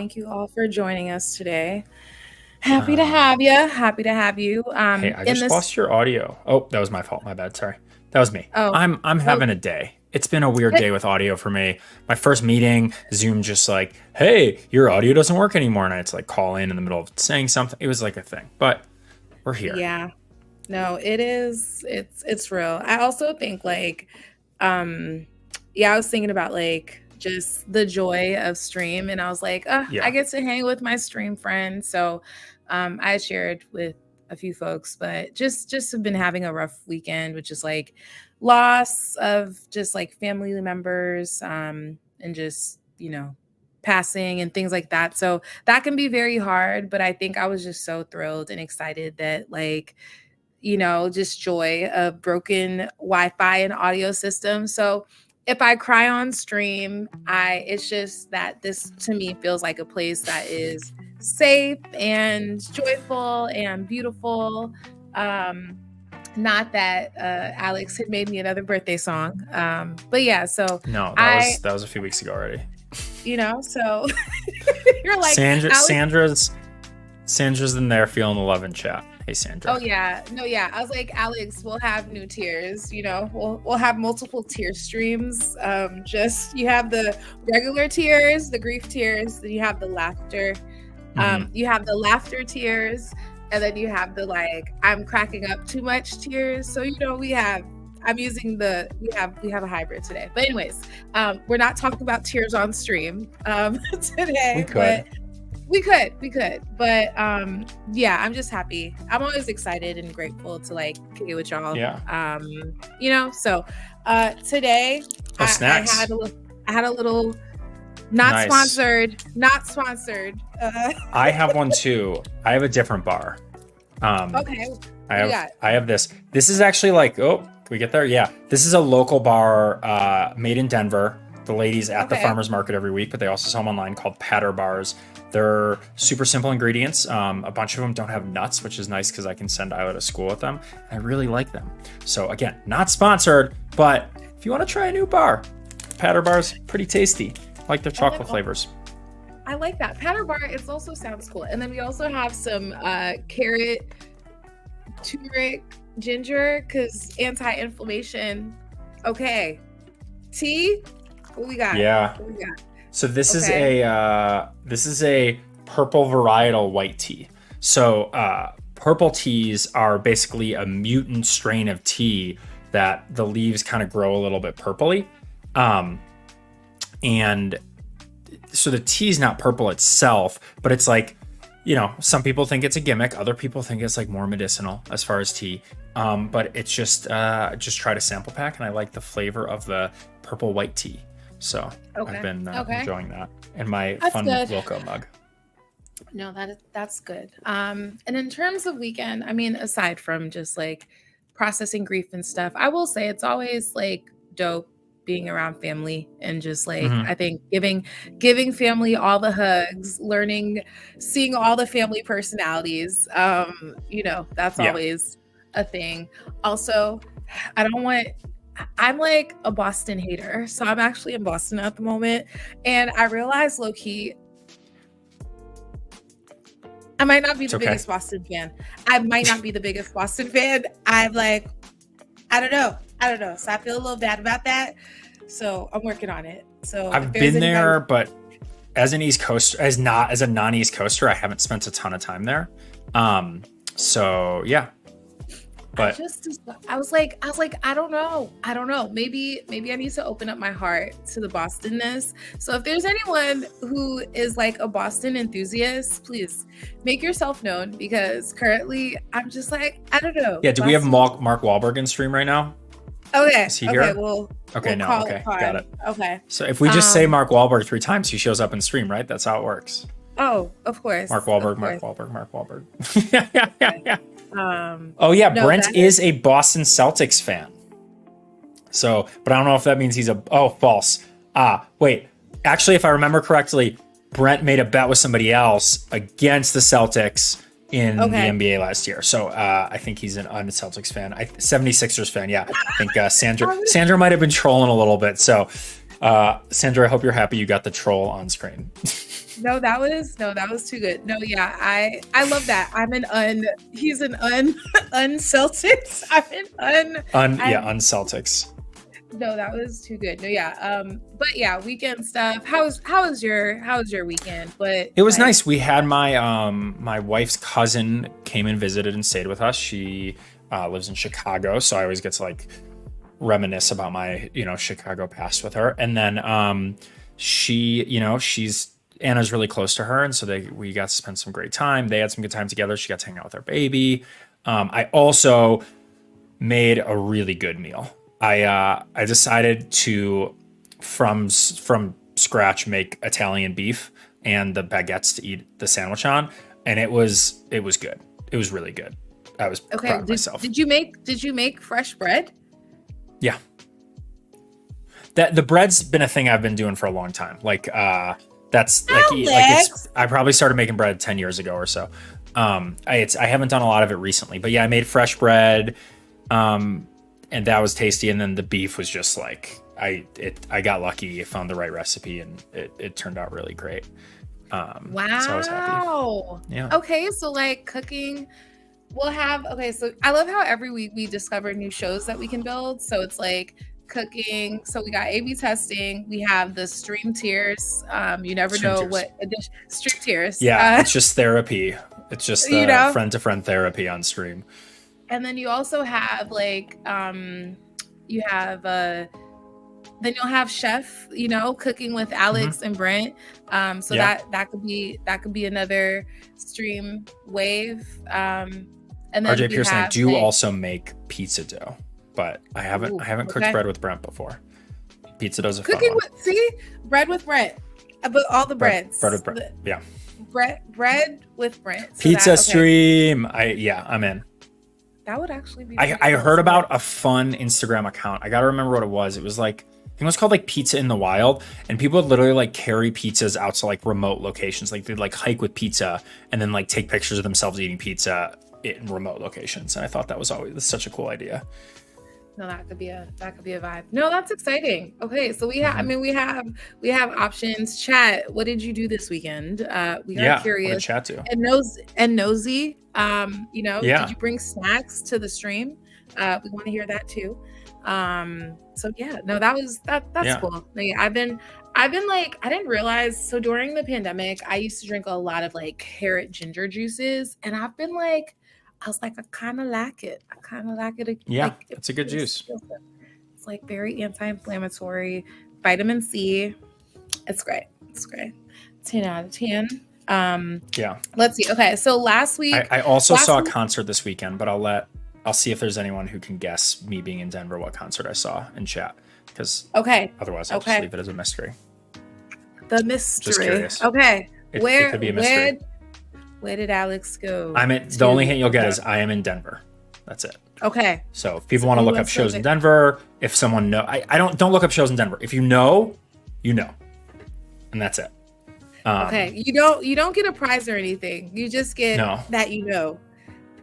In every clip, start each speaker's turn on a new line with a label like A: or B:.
A: Thank you all for joining us today. Happy to
B: Um,
A: have you. Happy to have you.
B: hey, I
A: In
B: just
A: this.
B: lost your audio. Oh, that was my fault. My bad. Sorry. That was me.
A: Oh,
B: I'm
A: oh,
B: having a day. It's been a weird
A: it-
B: day with audio for me. My first meeting, Zoom just like, hey, your audio doesn't work anymore. And I had to like call in the middle of saying something. It was like a thing. But we're here.
A: yeah. No, it is. It's real. I also think um, yeah, I was thinking about just the joy of stream, and I was like, I
B: Yeah.
A: get to hang with my stream friends. So, I shared with a few folks, but just have been having a rough weekend, which is like loss of just like family members, and just passing and things like that. So that can be very hard, but I think I was just so thrilled and excited that just joy of broken Wi-Fi and audio systems. So if I cry on stream, I it's just that this to me feels like a place that is safe and joyful and beautiful. Um, Not that Alex had made me another birthday song. But yeah, so
B: No, that
A: I,
B: was that was a few weeks ago already.
A: so you're like,
B: Sandra
A: Alex.
B: Sandra's in there feeling the love in chat. Hey Sandra.
A: Oh yeah, no, yeah. I was like, Alex, we'll have new tiers. We'll have multiple tier streams. Just you have the regular tiers, the grief tiers, then you have the laughter.
B: Mm-hmm.
A: You have the laughter tiers, and then you have the like I'm cracking up too much tiers. So we have. I'm using we have a hybrid today. But anyways, we're not talking about tiers on stream
B: We
A: today,
B: could.
A: but we could, but yeah, I'm just happy. I'm always excited and grateful to like kick it with y'all.
B: Yeah.
A: So today
B: Oh,
A: I
B: snacks.
A: had a little not
B: Nice.
A: sponsored.
B: I have one too. I have a different bar.
A: Okay, what you got?
B: I have this. This is actually like, oh, can we get there? Yeah. This is a local bar made in Denver. The ladies at the
A: Okay.
B: farmers market every week, but they also sell them online called Patter Bars. They're super simple ingredients. A bunch of them don't have nuts, which is nice because I can send Isla to school with them. I really like them. So again, not sponsored, but if you want to try a new bar, Patter Bars, pretty tasty. I like their chocolate flavors.
A: I like that patter bar. It also sounds cool. And then we also have some carrot, turmeric, ginger, because anti-inflammation. Okay, tea. What we got?
B: Yeah.
A: What we got?
B: So this
A: Okay.
B: is a purple varietal white tea. So purple teas are basically a mutant strain of tea that the leaves kind of grow a little bit purpley, and so the tea is not purple itself, but it's like, some people think it's a gimmick, other people think it's like more medicinal as far as tea. But it's just tried a sample pack, and I like the flavor of the purple white tea. So
A: Okay.
B: I've been
A: Okay.
B: enjoying that in my
A: That's
B: fun
A: good.
B: Wilco mug.
A: No, that's good. And in terms of weekend, I mean, aside from just like processing grief and stuff, I will say it's always like dope being around family and just like
B: Hmm.
A: I think giving family all the hugs, learning, seeing all the family personalities. That's
B: Yeah.
A: always a thing. Also, I don't want I'm like a Boston hater. So I'm actually in Boston at the moment. And I realized low key I might not be
B: It's
A: the
B: okay.
A: biggest Boston fan. I might not be the biggest Boston fan. I'm like, I don't know. I don't know. So I feel a little bad about that. So I'm working on it. So if
B: I've
A: there's
B: been
A: anybody,
B: there, but as an East Coast, as a non-East Coaster, I haven't spent a ton of time there. So yeah,
A: I
B: but
A: just I was like, I don't know. I don't know. Maybe I need to open up my heart to the Bostonness. So if there's anyone who is like a Boston enthusiast, please make yourself known because currently I'm just like, I don't know.
B: yeah, do we have
A: Boston.
B: Mark Wahlberg in stream right now?
A: Okay.
B: Is he
A: Okay.
B: here? Okay,
A: We'll
B: no,
A: call
B: okay,
A: it fine.
B: got it.
A: Okay.
B: So if we just say
A: Um,
B: Mark Wahlberg 3 times, he shows up in stream, right? That's how it works.
A: Oh, of course.
B: Mark
A: Of
B: Wahlberg, Mark
A: course.
B: Wahlberg, Mark Wahlberg. Yeah, yeah, yeah,
A: Okay.
B: yeah.
A: Um,
B: Oh yeah,
A: no,
B: Brent is a Boston Celtics fan. So, but I don't know if that means he's a. Oh, false. Wait. Actually, if I remember correctly, Brent made a bet with somebody else against the Celtics in the
A: okay.
B: NBA last year. So I think he's an Celtics fan. 76ers fan. Yeah, I think
A: I
B: Sandra
A: would-
B: Sandra might have been trolling a little bit. So Sandra, I hope you're happy you got the troll on screen.
A: That was too good. No, yeah, I love that. He's an un-Celtics.
B: Un-Celtics.
A: No, that was too good. No, yeah. But yeah, weekend stuff. How was your weekend? But
B: it was nice. We had my wife's cousin came and visited and stayed with us. She lives in Chicago, so I always get to like reminisce about my, Chicago past with her. And then Anna's really close to her, and so we got to spend some great time. They had some good time together. She got to hang out with her baby. I also made a really good meal. I decided to from scratch make Italian beef and the baguettes to eat the sandwich on, and it was good. It was really good. I was proud of myself.
A: Did you make fresh bread?
B: Yeah. The bread's been a thing I've been doing for a long time. That's I probably started making bread 10 years ago or so. I haven't done a lot of it recently, but yeah, I made fresh bread. And that was tasty. And then the beef was just like, I got lucky. I found the right recipe, and it turned out really great.
A: Wow.
B: So I was happy. Yeah.
A: Okay. So like cooking, so I love how every week we discover new shows that we can build. So it's like cooking. So we got A/B testing. We have the stream tiers. You never know what stream tiers.
B: Yeah. It's just therapy. It's just friend to friend therapy on stream.
A: And then you also have then you'll have Chef, cooking with Alex and Brent. So that could be another stream wave. And then
B: RJ Pearson, I do also make pizza dough, but I haven't cooked bread with Brent before. Pizza dough's a fun one.
A: Bread with Brent, but all the breads.
B: Bread with Brent. Yeah.
A: Bread with Brent. So
B: pizza stream. I'm in.
A: That would actually be.
B: I heard about a fun Instagram account. I gotta remember what it was. It was like, I think it was called like Pizza in the Wild, and people would literally like carry pizzas out to like remote locations. Like they'd like hike with pizza and then like take pictures of themselves eating pizza in remote locations. And I thought that was always such a cool idea.
A: No, that could be a vibe. No, that's exciting. Okay, so we have we have options. Chat, what did you do this weekend? We are curious.
B: Chat too.
A: And nosy. Did you bring snacks to the stream? We want to hear that too. So yeah, no, that's cool. Like, I've been like, I didn't realize, so during the pandemic I used to drink a lot of like carrot ginger juices, and I've been like, I was like, I kind of like it.
B: Yeah,
A: like,
B: it's a good juice.
A: It's like very anti-inflammatory, vitamin C. It's great. 10 out of 10.
B: Yeah.
A: Let's see. Okay, so last week
B: I also saw a concert this weekend, but I'll see if there's anyone who can guess, me being in Denver, what concert I saw in chat. Because otherwise I'll just leave it as a mystery.
A: The mystery.
B: Just curious.
A: Okay.
B: It could be a mystery.
A: Where did Alex go?
B: The only hint you'll get is I am in Denver. That's it.
A: Okay.
B: So if people want to look up shows in Denver, if someone know, I don't look up shows in Denver. If you know, and that's it.
A: Okay. You don't get a prize or anything. You just get that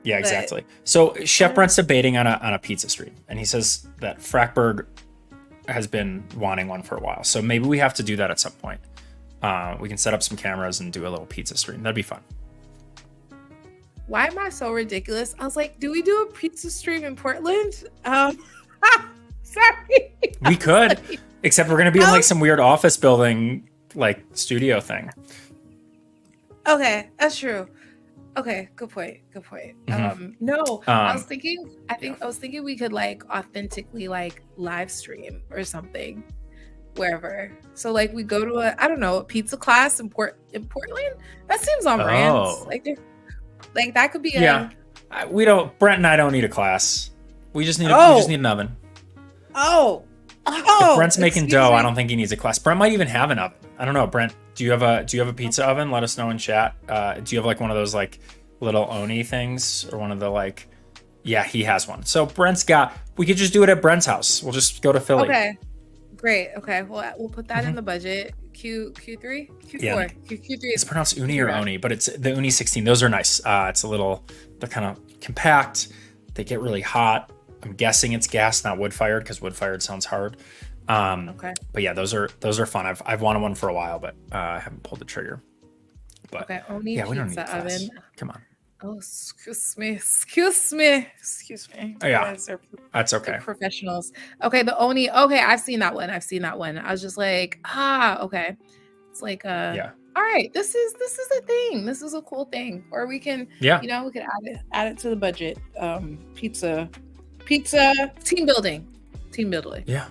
B: Yeah, exactly. So Chef Brent's debating on a pizza stream, and he says that Frackberg has been wanting one for a while. So maybe we have to do that at some point. We can set up some cameras and do a little pizza stream. That'd be fun.
A: Why am I so ridiculous? I was like, do we do a pizza stream in Portland? Sorry.
B: We could, except we're going to be in like some weird office building, like studio thing.
A: Okay, that's true. Okay, good point. No, I was thinking we could like authentically like live stream or something wherever. So like we go to a pizza class in Portland. That seems on brand. Like that could be
B: Brent and I don't need a class. We just need an oven. If Brent's making dough, I don't think he needs a class. Brent might even have an oven. I don't know. Brent, do you have a pizza oven? Let us know in chat. Do you have like one of those like little Oni things, or one of the like? Yeah, he has one. So we could just do it at Brent's house. We'll just go to Philly.
A: Okay, great. Okay, well we'll put that in the budget. Q3, Q4,
B: yeah.
A: Q3.
B: It's pronounced Uni or Oni, but it's the Uni 16. Those are nice. They're kind of compact. They get really hot. I'm guessing it's gas, not wood fired, because wood fired sounds hard.
A: Okay.
B: But yeah, those are fun. I've wanted one for a while, but I haven't pulled the trigger. But
A: Okay. Oni
B: yeah, we don't need
A: pizza
B: class.
A: oven.
B: Come on.
A: Oh, excuse me. Excuse me. Excuse me.
B: Oh,
A: You
B: yeah,
A: guys are
B: that's
A: they're
B: okay.
A: professionals. Okay, the Oni. Okay, I've seen that one. I've seen that one. I was just like, okay. It's like
B: Yeah,
A: all right, this is a thing. This is a cool thing. Or we can,
B: yeah,
A: we could add it to the budget. Pizza team building. Team building.
B: yeah.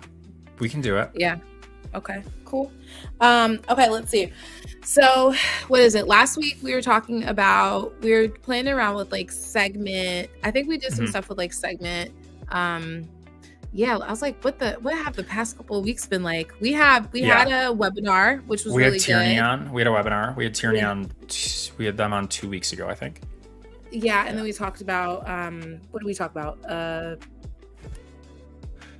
B: We can do it.
A: Yeah. Okay, cool. Okay, let's see. So, what is it? Last week we were playing around with like segment. I think we did some
B: Mhm.
A: stuff with like segment. Yeah, I was like, what have the past couple of weeks been like? We had a webinar, which was
B: We had
A: really
B: Tierney
A: good.
B: on. We had a webinar. We had Tierney
A: Yeah.
B: on. We had them on 2 weeks ago, I think.
A: Yeah, and
B: Yeah.
A: then we talked about what did we talk about?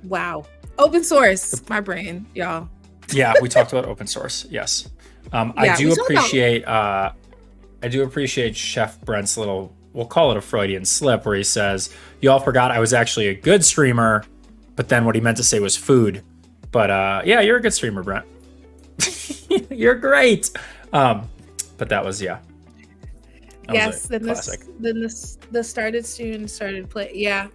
A: Wow. Open source. My brain, y'all.
B: Yeah, we talked about open source. Yes, I
A: Yeah,
B: do
A: we talked about
B: appreciate. I do appreciate Chef Brent's little. We'll call it a Freudian slip, where he says, "Y'all forgot I was actually a good streamer," but then what he meant to say was food. But yeah, you're a good streamer, Brent. You're great. But that was That was
A: yes,
B: a
A: then
B: classic.
A: the started student started play. Yeah.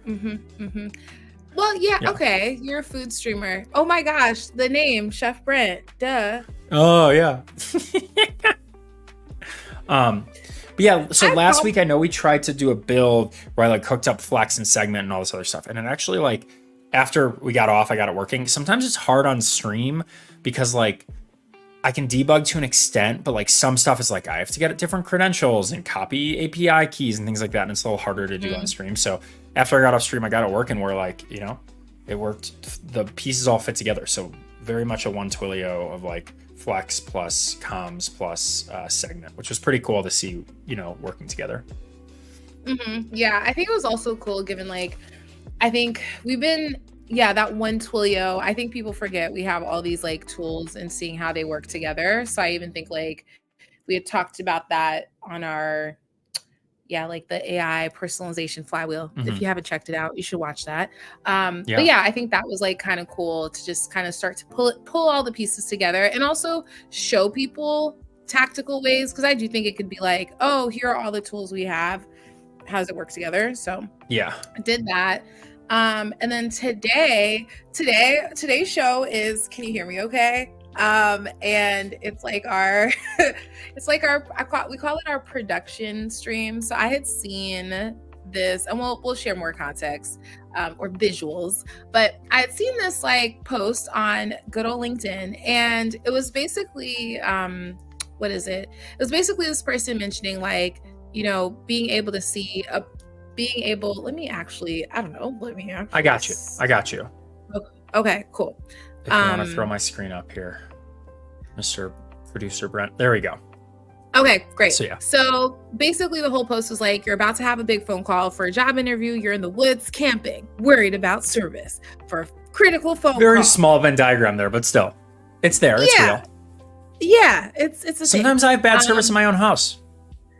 A: Well, yeah,
B: Yeah.
A: okay. You're a food streamer. Oh my gosh, the name Chef Brent. Duh.
B: Oh yeah. But yeah, so last week I know we tried to do a build where I like cooked up Flex and Segment and all this other stuff. And it actually like after we got off, I got it working. Sometimes it's hard on stream because like I can debug to an extent, but like some stuff is like I have to get different credentials and copy API keys and things like that. And it's a little harder to do on stream. So after I got off stream, I got it working where like, it worked. The pieces all fit together. So very much a one Twilio of like Flex plus comms plus Segment, which was pretty cool to see, working together.
A: Yeah, I think it was also cool given like I think we've been that one Twilio. I think people forget we have all these like tools and seeing how they work together. So I even think like we had talked about that on our like the AI personalization flywheel. If you haven't checked it out, you should watch that. But yeah, I think that was like kind of cool to just kind of start to pull all the pieces together and also show people tactical ways, because I do think it could be like, oh, here are all the tools we have. How does it work together? So
B: yeah,
A: I did that. And then today's show is, can you hear me okay? And it's like we call it our production stream. So I had seen this, and we'll share more context or visuals, but I had seen this like post on good old LinkedIn, and it was basically what is it? It was basically this person mentioning like, being able to see
B: I got you.
A: Okay, cool.
B: If you want to throw my screen up here, Mr. Producer Brent. There we go.
A: Okay, great.
B: So, yeah.
A: So basically the whole post was like, you're about to have a big phone call for a job interview. You're in the woods camping, worried about service for a critical phone
B: Very
A: call.
B: small Venn diagram there, but still, it's there. It's real.
A: Yeah, it's a
B: Sometimes
A: thing.
B: I have bad service in my own house.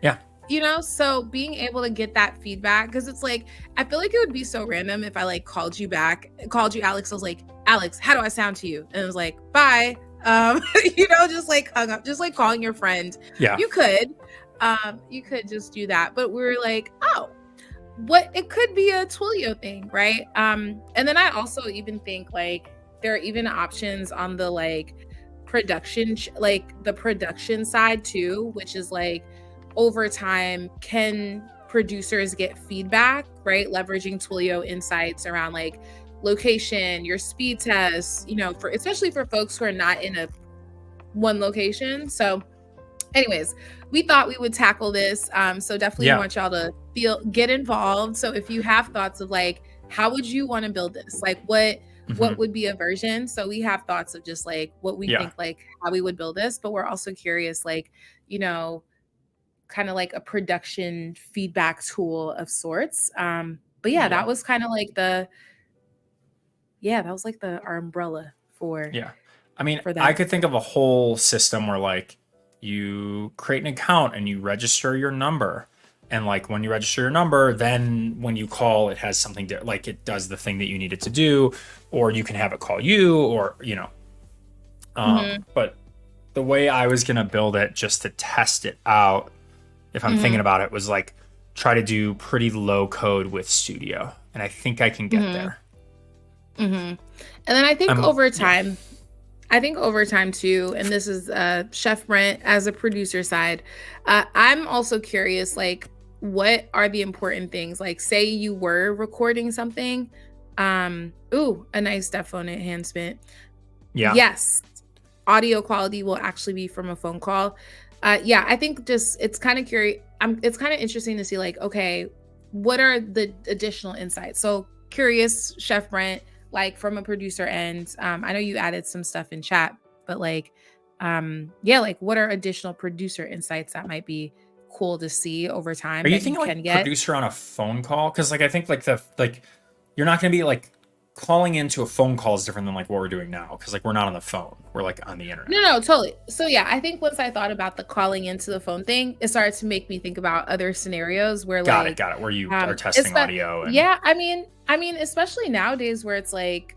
B: Yeah.
A: So being able to get that feedback, because it's like, I feel like it would be so random if I like called you, Alex. I was like, Alex, how do I sound to you? And it was like, bye. Just like hung up, just like calling your friend.
B: Yeah.
A: You could just do that. But we were like, oh, it could be a Twilio thing, right? And then I also even think like there are even options on the like production, like the production side too, which is like, over time, can producers get feedback, right? Leveraging Twilio insights around like location, your speed tests, especially for folks who are not in one location. So anyways, we thought we would tackle this. So definitely want y'all to get involved. So if you have thoughts of like, how would you want to build this? Like what would be a version? So we have thoughts of just like what we think, like how we would build this, but we're also curious, like, kind of like a production feedback tool of sorts. But that was kind of like our umbrella for
B: I mean,
A: for that.
B: I could think of a whole system where like you create an account and you register your number And like when you register your number, then when you call, it has something like it does the thing that you need it to do, or you can have it call you, or but the way I was gonna build it just to test it out, if I'm thinking about it, was like try to do pretty low code with Studio, and I think I can get there.
A: And then I think over time, too, and this is Chef Brent as a producer side, I'm also curious, like, what are the important things? Like, say you were recording something, ooh, a nice step phone enhancement.
B: Yeah.
A: Yes, audio quality will actually be from a phone call. Yeah, I think just it's kind of curious. It's kind of interesting to see, like, okay, what are the additional insights? So curious, Chef Brent, like from a producer end. I know you added some stuff in chat, but like, yeah, like what are additional producer insights that might be cool to see over time?
B: Are you
A: that
B: thinking
A: can
B: like
A: get?
B: producer on a phone call? Because like I think like you're not gonna be like calling into a phone call is different than like what we're doing now, because like we're not on the phone, we're like on the internet.
A: No, totally. So yeah, I think once I thought about the calling into the phone thing, it started to make me think about other scenarios where
B: got it where you are testing audio and...
A: Yeah, I mean especially nowadays where it's like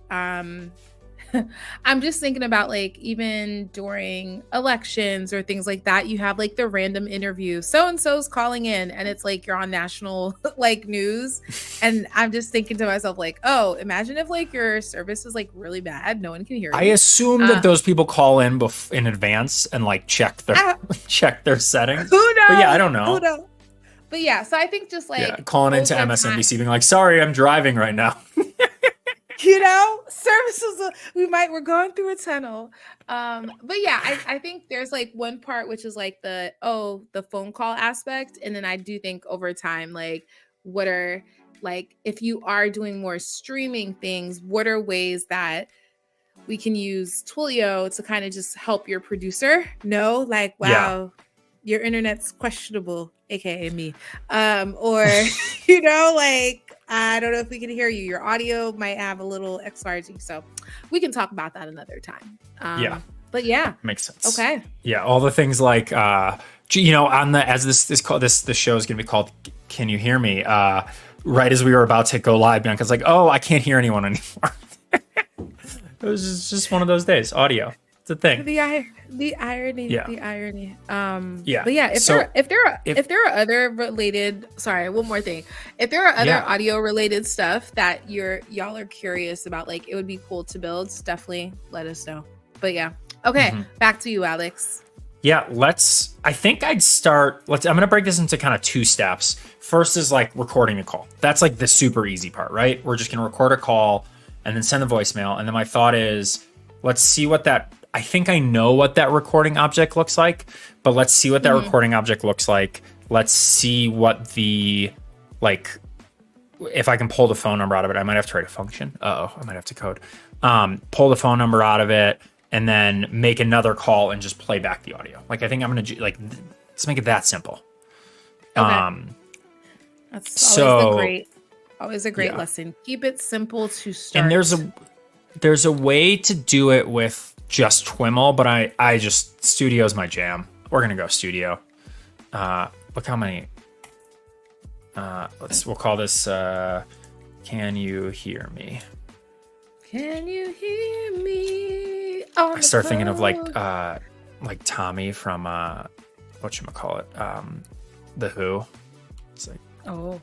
A: I'm just thinking about like even during elections or things like that, you have like the random interview, so and so's calling in, and it's like you're on national like news, and I'm just thinking to myself like, oh, imagine if like your service is like really bad, no one can hear you.
B: I assume that those people call in in advance and like check their settings.
A: Who knows?
B: But yeah, I don't know.
A: Who knows? But yeah, so I think just like
B: calling into MSNBC being like, sorry, I'm driving right now.
A: Services, we're going through a tunnel. But yeah, I think there's like one part which is like the phone call aspect. And then I do think over time, like what are, like, if you are doing more streaming things, what are ways that we can use Twilio to kind of just help your producer know, like, wow, your internet's questionable, aka me. Or, like, I don't know if we can hear you. Your audio might have a little XYZ. So we can talk about that another time. But yeah.
B: Makes sense.
A: Okay.
B: Yeah. All the things like, on the, as this show is going to be called, Can You Hear Me? Right as we were about to go live, Bianca's like, oh, I can't hear anyone anymore. It was just one of those days. Audio. It's a thing.
A: The irony.
B: Yeah.
A: The irony.
B: Yeah.
A: But yeah, if there are other related, sorry, one more thing. If there are other audio related stuff that y'all are curious about, like it would be cool to build, definitely let us know. But yeah. Okay, back to you, Alex.
B: Yeah, I think I'd start, I'm going to break this into kind of two steps. First is like recording a call. That's like the super easy part, right? We're just going to record a call and then send the voicemail. And then my thought is, let's see I think I know what that recording object looks like, but let's see what that recording object looks like. Let's see what if I can pull the phone number out of it. I might have to write a function. I might have to code. Pull the phone number out of it, and then make another call and just play back the audio. Like, I think I'm going to let's make it that simple.
A: Okay. That's always a great lesson. Keep it simple to start.
B: And there's a way to do it with just Twiml, but I just, Studio's my jam. We're going to go Studio. Look how many, we'll call this, Can You Hear Me?
A: Can you hear me?
B: I start thinking of like Tommy from whatchamacallit, The Who. It's like,
A: oh,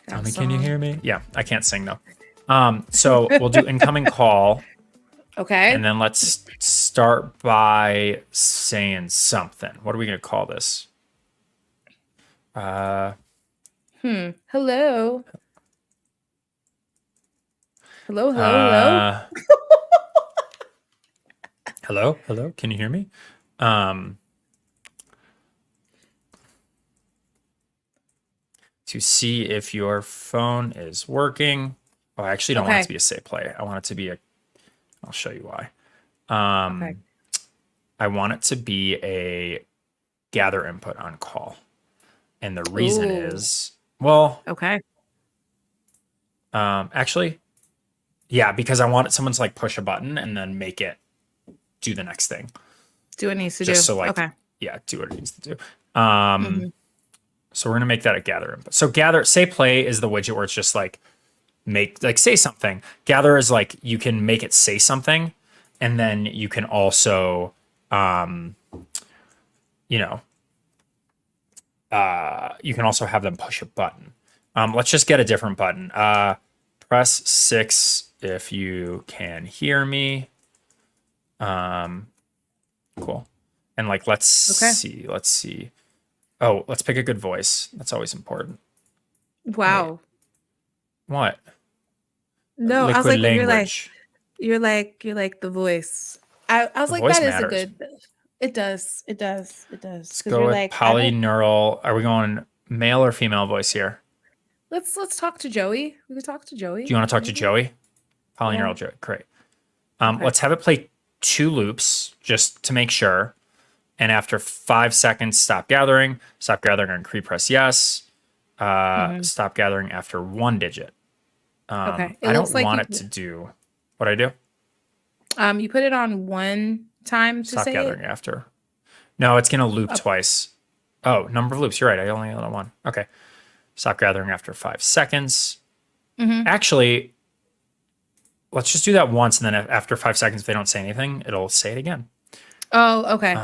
B: Tommy, can you hear me? Yeah, I can't sing though. So we'll do incoming call.
A: Okay.
B: And then let's start by saying something. What are we gonna call this?
A: Hello. Hello.
B: Hello. Can you hear me? To see if your phone is working. Oh, I actually don't want it to be a say play. I want it to be I'll show you why. I want it to be a gather input on call. And the reason is, actually, yeah, because I want someone to like push a button and then make it do the next thing.
A: Do what it needs to do.
B: Just so like, do what it needs to do. So we're gonna make that a gather input. So gather, say play is the widget where it's just like say something. Gather is like you can make it say something, and then you can also, you know, you can also have them push a button. Let's just get a different button. Press 6 if you can hear me. Cool. And like, let's see. Oh, let's pick a good voice. That's always important.
A: Wow.
B: Wait, what?
A: No, I was
B: Liquid
A: like,
B: language.
A: you're like the voice. I was
B: The
A: like,
B: voice
A: that is a
B: matters.
A: good. It does. It does. It does.
B: Let's
A: Because
B: go
A: you're
B: with
A: like, I don't.
B: polyneural. Are we going male or female voice here?
A: Let's talk to Joey. We could talk to
B: Do you
A: Joey.
B: want to talk to
A: Maybe.
B: Joey?
A: Yeah.
B: Polyneural Joey. Great.
A: Okay.
B: Let's have it play 2 loops just to make sure. And after 5 seconds, stop gathering. Stop gathering and press yes. Stop gathering after 1 digit.
A: Okay. It
B: I
A: looks
B: don't
A: like
B: want it to do what I do.
A: you put it on one time to
B: Stop
A: say
B: gathering
A: it.
B: after. No, it's gonna loop
A: Oh,
B: twice. Oh, number of loops. You're right. I only had 1. Okay. Stop gathering after 5 seconds. Actually, let's just do that once, and then after 5 seconds, if they don't say anything, it'll say it again.
A: Oh, okay.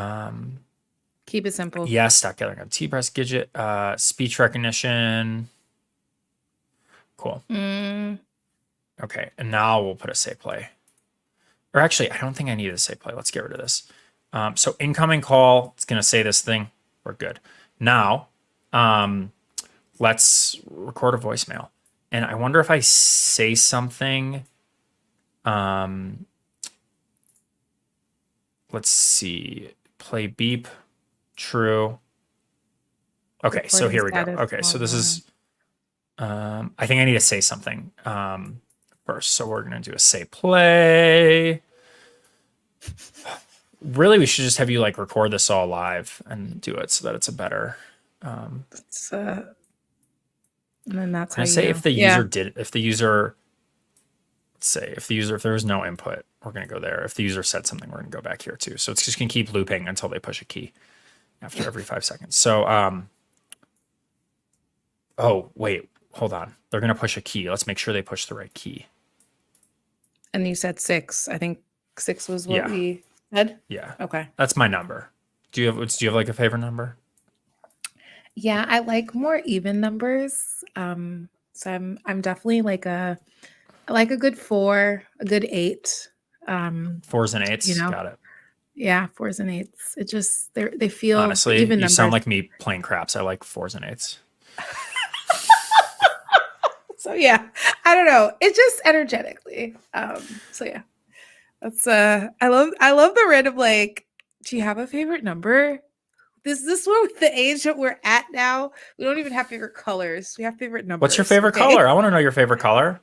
A: Keep it simple.
B: Yes, stop gathering on T-press gadget. Speech recognition. Cool. Okay, and now we'll put a say play. Or actually, I don't think I need a say play. Let's get rid of this. So incoming call, it's going to say this thing. We're good. Now, let's record a voicemail. And I wonder if I say something. Let's see. Play beep. True. Okay, so here we go. Okay, so this is. I think I need to say something first. So we're going to do a say play. Really, we should just have you like record this all live and do it so that it's a better.
A: It's, and then that's how
B: I
A: you
B: say
A: know.
B: if the user did, if the user, let's say if there was no input, we're going to go there. If the user said something, we're going to go back here too. So it's just going to keep looping until they push a key after every 5 seconds. So, oh, wait, hold on. They're going to push a key. Let's make sure they push the right key.
A: And you said 6. I think 6 was what
B: Yeah.
A: we said.
B: Yeah.
A: Okay.
B: That's my number. Do you have like a favorite number?
A: Yeah, I like more even numbers. So I'm definitely like I like a good 4, a good 8.
B: 4s and 8s.
A: You know,
B: Got it.
A: yeah, 4s and 8s. It just they feel
B: Honestly,
A: even
B: you
A: numbers.
B: sound like me playing craps. I like 4s and 8s.
A: So yeah, I don't know. It just energetically. So yeah, that's I love the random like. Do you have a favorite number? This one with the age that we're at now. We don't even have favorite colors. We have favorite numbers.
B: What's your favorite
A: okay?
B: color? I want to know your favorite color.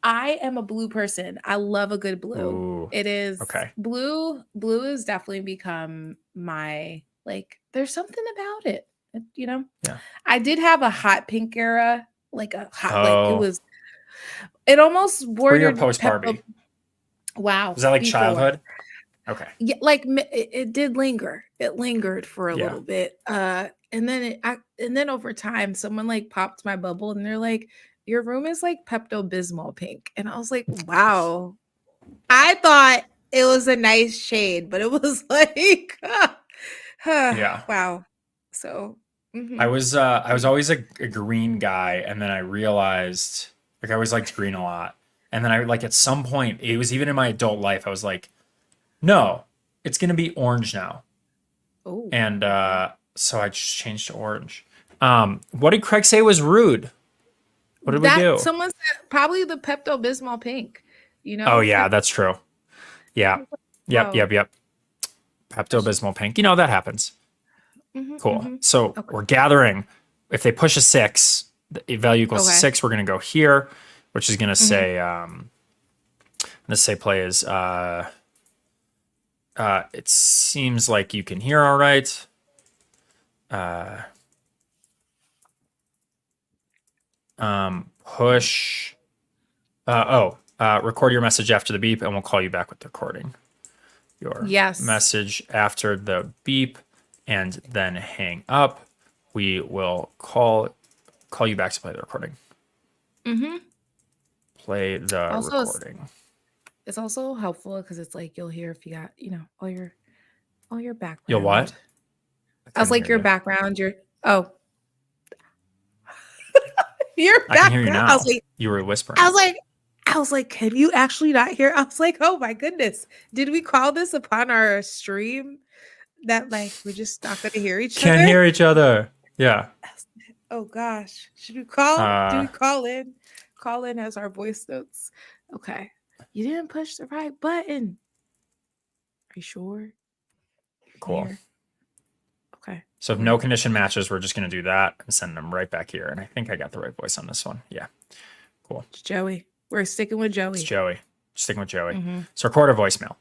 A: I am a blue person. I love a good blue.
B: Ooh,
A: It is
B: okay.
A: Blue has definitely become my like. There's something about it, you know.
B: Yeah.
A: I did have a hot pink era, like a hot like it
B: Oh.
A: was. It almost bordered
B: post Barbie.
A: Wow.
B: Was that like
A: before.
B: childhood? Okay.
A: Yeah, like it did linger. It lingered for a
B: Yeah.
A: little bit. And then over time, someone like popped my bubble and they're like, your room is like Pepto-Bismol pink. And I was like, wow. I thought it was a nice shade, but it was like
B: Yeah.
A: wow. So
B: I was always a green guy, and then I realized like I always liked green a lot. And then I like at some point, it was even in my adult life, I was like, no, it's gonna be orange now.
A: oh.
B: And so I just changed to orange. What did Craig say was rude? What did we do?
A: Someone said probably the Pepto-Bismol pink, you know?
B: Oh yeah, that's true. Yeah.
A: Wow.
B: Yep. Pepto-Bismol pink. You know, that happens. Cool. So we're gathering. If they push a 6, the value equals 6, we're gonna go here, which is gonna say the say play is it seems like you can hear all right. Push. Record your message after the beep, and we'll call you back with the recording. Your message after the beep, and then hang up. we will call you back to play the recording.
A: Mm-hmm.
B: Play the
A: Also,
B: recording.
A: it's also helpful because it's like you'll hear if you got, all your background.
B: You'll what?
A: I was like,
B: hear
A: your
B: you.
A: background, your
B: I can hear you now.
A: I was like,
B: you were whispering.
A: I was like, can you actually not hear? I was like, oh my goodness. Did we call this upon our stream that like we're just not gonna hear each other?
B: Can't hear each other. Yeah.
A: Oh gosh. Should we call? Do we call in? Call in as our voice notes. Okay. You didn't push the right button. Are you sure?
B: Cool.
A: Here. Okay.
B: So if no condition matches, we're just going to do that and send them right back here. And I think I got the right voice on this one. Yeah. Cool.
A: It's Joey. We're sticking with Joey.
B: It's Joey. Sticking with Joey. Mm-hmm. So record a voicemail.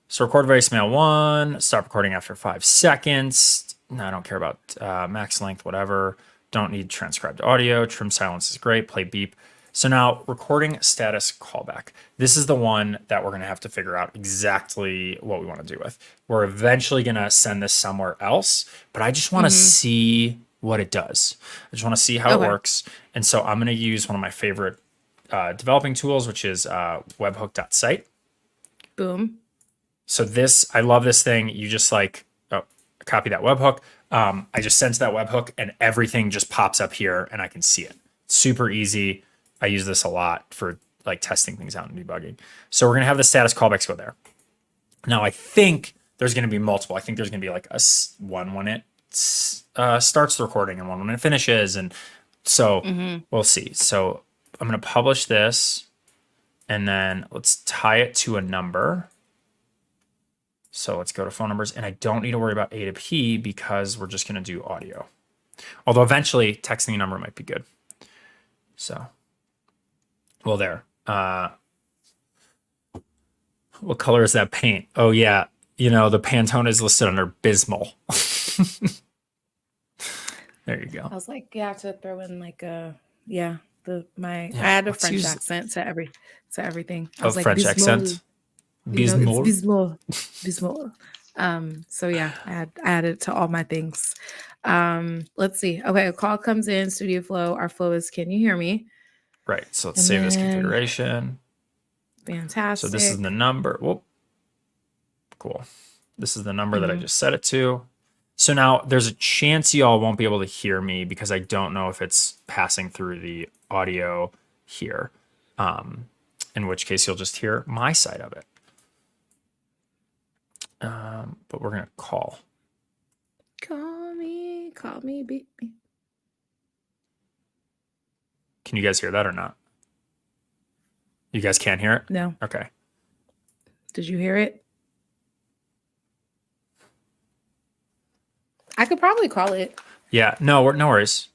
B: So record voicemail 1. Stop recording after 5 seconds. No, I don't care about max length, whatever. Don't need transcribed audio. Trim silence is great. Play beep. So now recording status callback. This is the one that we're going to have to figure out exactly what we want to do with. We're eventually going to send this somewhere else, but I just want to see what it does. I just want to see how it works. And so I'm going to use one of my favorite developing tools, which is webhook.site.
A: Boom.
B: So this, I love this thing. You just copy that webhook. I just send to that webhook and everything just pops up here and I can see it. Super easy. I use this a lot for like testing things out and debugging. So we're going to have the status callbacks go there. Now I think there's going to be multiple. I think there's going to be like one when it starts the recording and one when it finishes. And so we'll see. So I'm going to publish this and then let's tie it to a number. So let's go to phone numbers and I don't need to worry about A to P because we're just going to do audio. Although eventually texting a number might be good. So, well, there. What color is that paint? Oh yeah. The Pantone is listed under Bismol. There you go.
A: I was like, you have to throw in like I had a French accent to everything. I was like,
B: French accent?
A: Bismol. Bismol. So yeah, I added it to all my things. Let's see. Okay, a call comes in, Studio Flow. Our flow is, can you hear me?
B: Right. So let's save this configuration.
A: Fantastic.
B: So this is the number. Whoop. Cool. This is the number that I just set it to. So now there's a chance y'all won't be able to hear me because I don't know if it's passing through the audio here. In which case you'll just hear my side of it. But we're going to call.
A: Call me, beat me.
B: Can you guys hear that or not? You guys can't hear it?
A: No.
B: Okay.
A: Did you hear it? I could probably call it.
B: Yeah, no worries.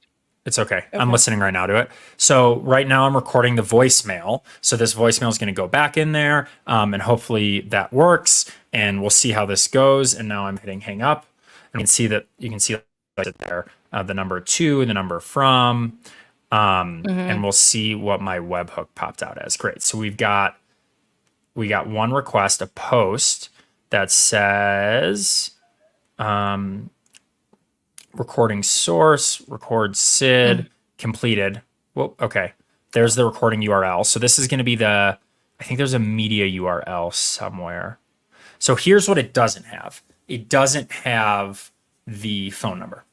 B: It's okay. I'm listening right now to it. So right now I'm recording the voicemail. So this voicemail is going to go back in there and hopefully that works and we'll see how this goes. And now I'm hitting hang up. And you can see it there, the number 2, the number from, and we'll see what my webhook popped out as. Great. So we got one request, a post that says, recording source, record SID, completed. Well, okay. There's the recording URL. So this is going to be I think there's a media URL somewhere. So here's what it doesn't have. It doesn't have the phone number.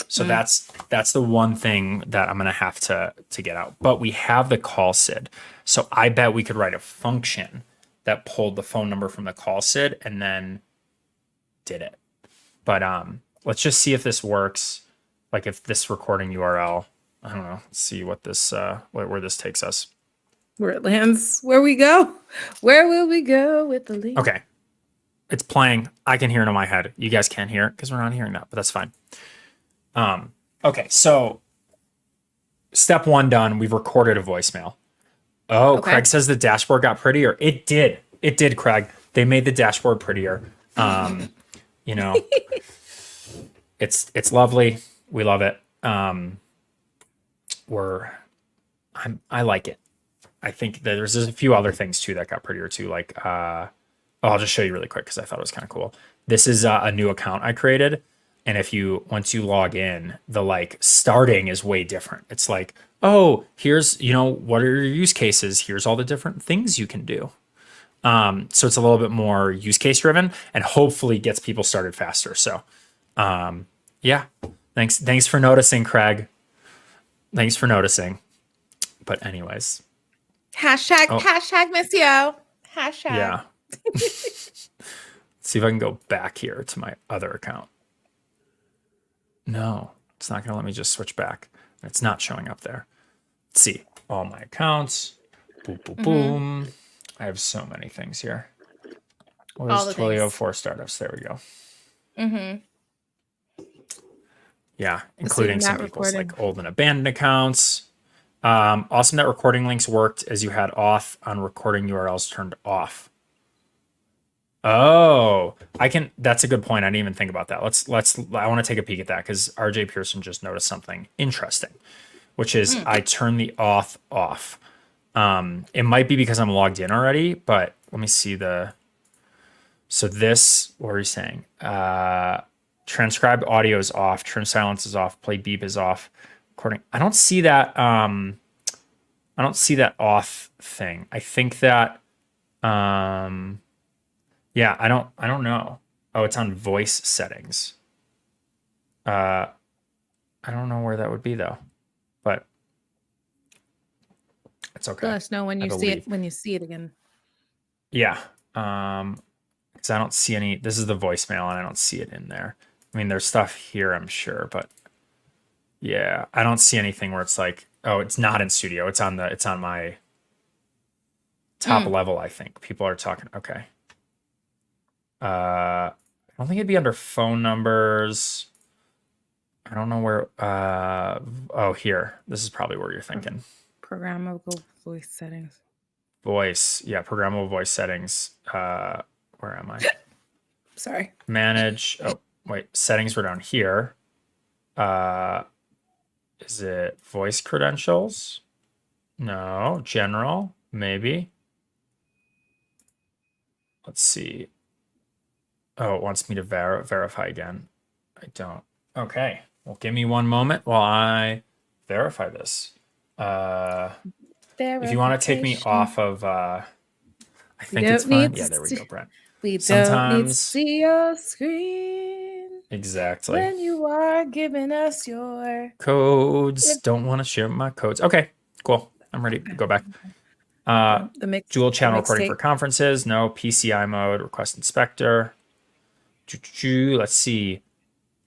B: So that's the one thing that I'm going to have to get out. But we have the call SID. So I bet we could write a function that pulled the phone number from the call SID and then did it. But let's just see if this works. Like if this recording URL, I don't know, let's see what this where this takes us.
A: Where it lands, where we go. Where will we go with the link?
B: Okay. It's playing. I can hear it in my head. You guys can't hear it because we're not hearing that, but that's fine. Okay, so step 1 done. We've recorded a voicemail. Oh, okay. Craig says the dashboard got prettier. It did. It did, Craig. They made the dashboard prettier. It's lovely. We love it. I like it. I think that there's a few other things too that got prettier too. Like, I'll just show you really quick because I thought it was kind of cool. This is a new account I created. And once you log in, the like starting is way different. It's like, oh, here's, what are your use cases? Here's all the different things you can do. So it's a little bit more use case driven and hopefully gets people started faster. So, yeah, thanks for noticing, Craig. Thanks for noticing. But anyways,
A: Hashtag miss you. Hashtag.
B: yeah. Let's see if I can go back here to my other account. No, it's not going to let me just switch back. It's not showing up there. Let's see. All my accounts. Boom, boom, boom. I have so many things here. What is Twilio for startups? There we go. Yeah, including some people's like old and abandoned accounts. Awesome that recording links worked as you had auth on recording URLs turned off. Oh, that's a good point. I didn't even think about that. I want to take a peek at that because RJ Pearson just noticed something interesting, which is I turn the auth off. It might be because I'm logged in already, but let me see so this, what are you saying? Transcribed audio is off, trim silence is off, play beep is off, recording. I don't see that auth thing. I think that, yeah, I don't know. Oh, it's on voice settings. I don't know where that would be though, but it's okay.
A: Let us know when you see it again.
B: Yeah. Because I don't see any, this is the voicemail and I don't see it in there. I mean, there's stuff here, I'm sure, but yeah, I don't see anything where it's like, oh, it's not in studio. It's on my top level, I think. People are talking. Okay. I don't think it'd be under phone numbers. I don't know where, oh, here. This is probably where you're thinking.
A: Programmable voice settings.
B: Voice. Yeah, programmable voice settings. Where am I?
A: Sorry.
B: Manage. Oh, wait. Settings were down here. Is it voice credentials? No. General, maybe. Let's see. Oh, it wants me to verify again. I don't. Okay. Well, give me one moment while I verify this. If you want to take me off of, I think it's fine. Yeah, there we go, Brent.
A: We don't need to see your screen.
B: Exactly.
A: When you are giving us your
B: codes. Don't want to share my codes. Okay, cool. I'm ready to go back. Dual channel recording for conferences. No. PCI mode. Request inspector. Let's see.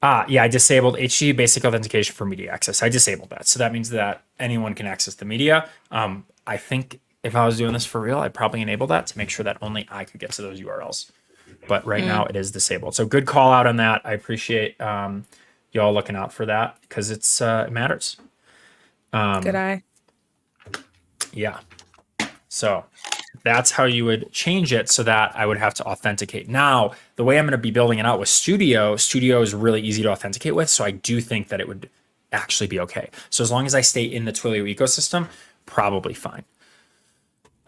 B: Yeah, I disabled HTTP basic authentication for media access. I disabled that. So that means that anyone can access the media. I think if I was doing this for real, I'd probably enable that to make sure that only I could get to those URLs. But right now it is disabled. So good call out on that. I appreciate y'all looking out for that because it matters.
A: Good eye.
B: Yeah. So that's how you would change it so that I would have to authenticate. Now, the way I'm going to be building it out with Studio is really easy to authenticate with. So I do think that it would actually be okay. So as long as I stay in the Twilio ecosystem, probably fine.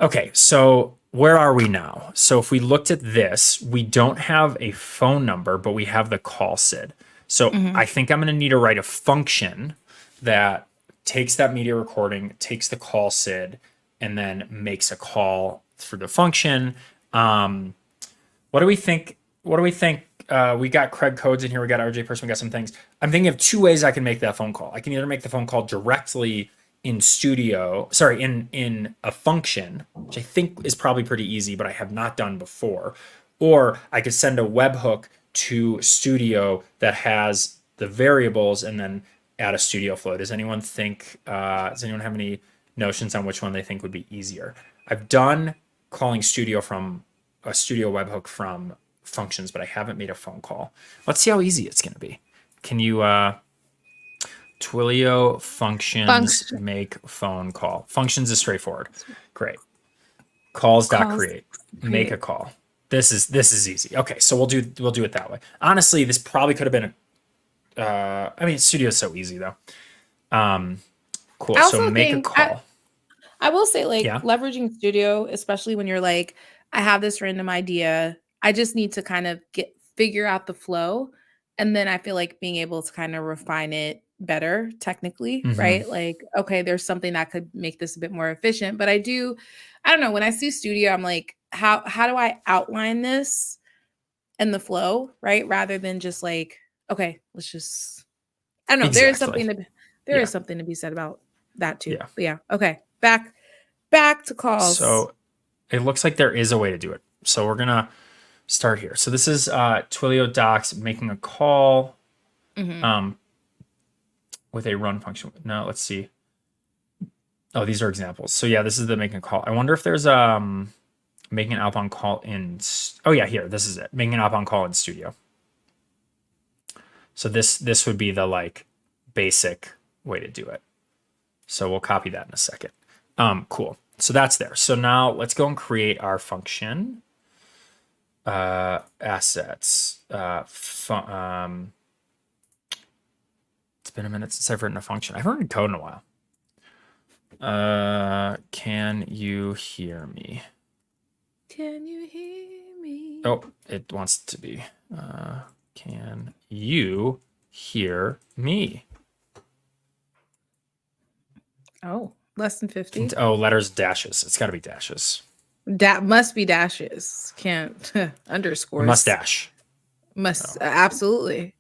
B: Okay, so where are we now? So if we looked at this, we don't have a phone number, but we have the call SID. So I think I'm going to need to write a function that takes that media recording, takes the call SID, and then makes a call through the function. What do we think? We got Craig Codes in here. We got RJ Person. We got some things. I'm thinking of two ways I can make that phone call. I can either make the phone call directly in a function, which I think is probably pretty easy, but I have not done before. Or I could send a webhook to Studio that has the variables and then add a Studio flow. Does anyone have any notions on which one they think would be easier? I've done calling Studio from a Studio webhook from functions, but I haven't made a phone call. Let's see how easy it's going to be. Can you Twilio functions make phone call? Functions is straightforward. Great. Calls.create. Make a call. This is easy. Okay, so we'll do it that way. Honestly, this probably could have been Studio is so easy though. Cool. So make a call.
A: I will say, leveraging Studio, especially when you're like, I have this random idea. I just need to kind of figure out the flow. And then I feel like being able to kind of refine it better technically,
B: Hmm.
A: right? Like, okay, there's something that could make this a bit more efficient. But I don't know, when I see studio, I'm like, how do I outline this and the flow, right? Rather than just like, okay, let's just I don't know.
B: Exactly.
A: There
B: Yeah.
A: is something to be said about that too.
B: Yeah.
A: But yeah, okay. Back to calls.
B: So it looks like there is a way to do it. So we're gonna start here. So this is Twilio Docs making a call
A: Hmm.
B: um, with a run function. Now let's see. Oh, these are examples. So yeah, this is the making a call. I wonder if there's making an outbound call in. Oh yeah, here. This is it. Making an outbound call in Studio. So this would be the like basic way to do it. So we'll copy that in a second. Cool. So that's there. So now let's go and create our function. Assets. It's been a minute since I've written a function. I haven't written code in a while. Can you hear me?
A: Can you hear me?
B: Oh, it wants to be. Can you hear me?
A: Oh, less than 50.
B: Oh, letters, dashes. It's got to be dashes.
A: That must be dashes. Can't underscores.
B: Mustache.
A: Must absolutely.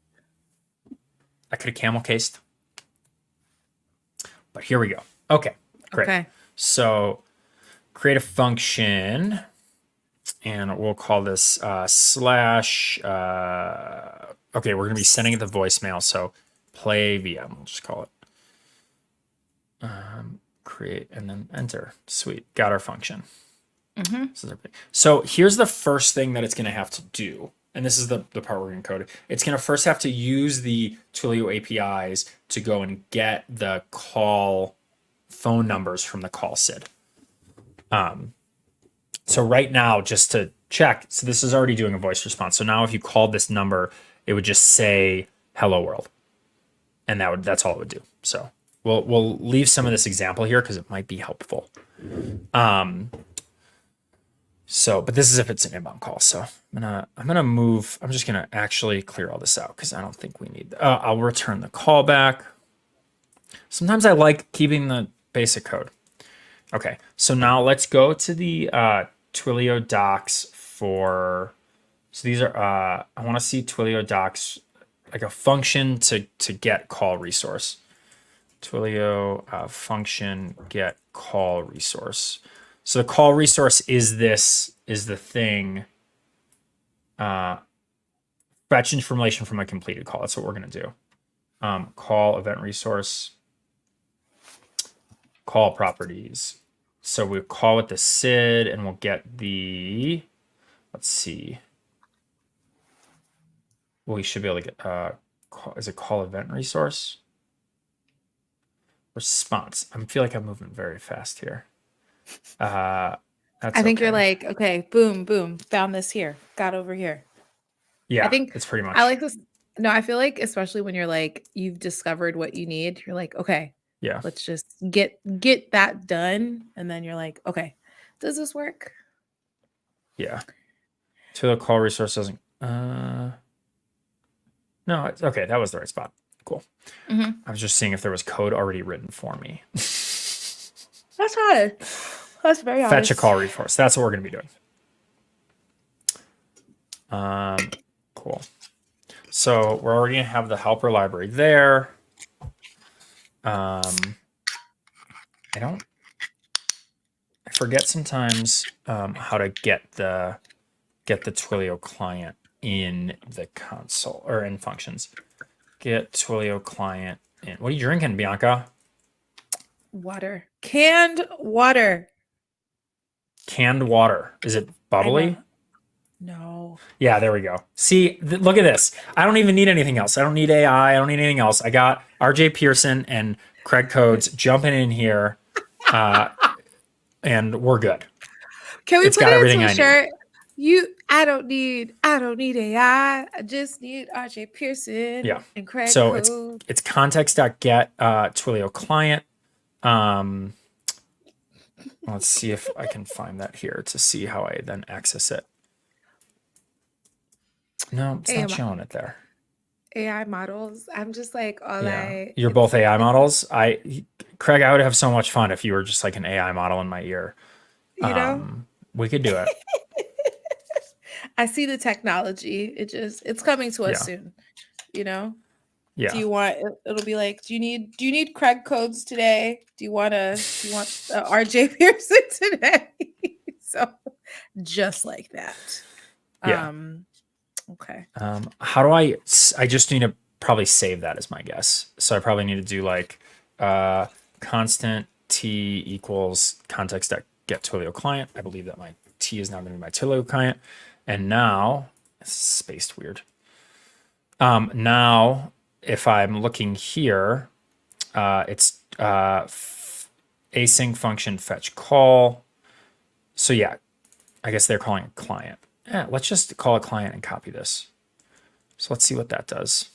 B: I could have camel cased. But here we go. Okay, great.
A: Okay.
B: So create a function and we'll call this slash. Okay, we're going to be sending it the voicemail. So play VM, we'll just call it. Create and then enter. Sweet. Got our function. So here's the first thing that it's going to have to do. And this is the part we're going to code. It's going to first have to use the Twilio APIs to go and get the call phone numbers from the call SID. So right now, just to check, so this is already doing a voice response. So now if you called this number, it would just say hello world. And that's all it would do. So we'll leave some of this example here because it might be helpful. But this is if it's an inbound call. So I'm gonna move. I'm just gonna actually clear all this out because I don't think we need. I'll return the callback. Sometimes I like keeping the basic code. Okay, so now let's go to the Twilio docs for. So these are. I want to see Twilio docs like a function to get call resource. Twilio function get call resource. So the call resource is the thing. Fetch information from a completed call. That's what we're going to do. Call event resource. Call properties. So we'll call with the SID and we'll get the, let's see. Well, we should be able to get, is it call event resource? Response. I feel like I'm moving very fast here.
A: I think you're like, okay, boom, boom, found this here, got over here.
B: Yeah,
A: I think
B: it's pretty much.
A: I like this. No, I feel like especially when you're like you've discovered what you need, you're like, okay,
B: yeah,
A: let's just get that done, and then you're like, okay, does this work?
B: Yeah. To the call resource doesn't. No, it's okay. That was the right spot. Cool. I was just seeing if there was code already written for me.
A: That's hard. That's very hard.
B: Fetch a call resource. That's what we're going to be doing. Cool. So we're already going to have the helper library there. I forget sometimes how to get the Twilio client in the console or in functions. Get Twilio client in. What are you drinking, Bianca?
A: Water. Canned water.
B: Canned water. Is it bubbly?
A: No.
B: Yeah, there we go. See, look at this. I don't even need anything else. I don't need AI. I don't need anything else. I got RJ Pearson and Craig Codes jumping in here, and we're good.
A: Can we put it into a shirt? I don't need AI. I just need RJ Pearson.
B: Yeah.
A: And Craig
B: so
A: Codes.
B: it's context.get Twilio client. Let's see if I can find that here to see how I then access it. No, it's not showing it there.
A: AI models. I'm just like all
B: Yeah.
A: I
B: You're both AI models. Craig, I would have so much fun if you were just like an AI model in my ear.
A: you know,
B: We could do it.
A: I see the technology. It's coming to us
B: Yeah.
A: soon, you know. Do
B: Yeah.
A: you want it'll be like, do you need Craig codes today? Do you want RJ Pearson today? So just like that.
B: Yeah.
A: Okay.
B: How do I just need to probably save that as my guess. So I probably need to do like constant t equals context get Twilio client. I believe that my t is now going to be my Twilio client. And now it's spaced weird. Now if I'm looking here, it's async function fetch call. So yeah, I guess they're calling a client. Yeah, let's just call a client and copy this. So let's see what that does.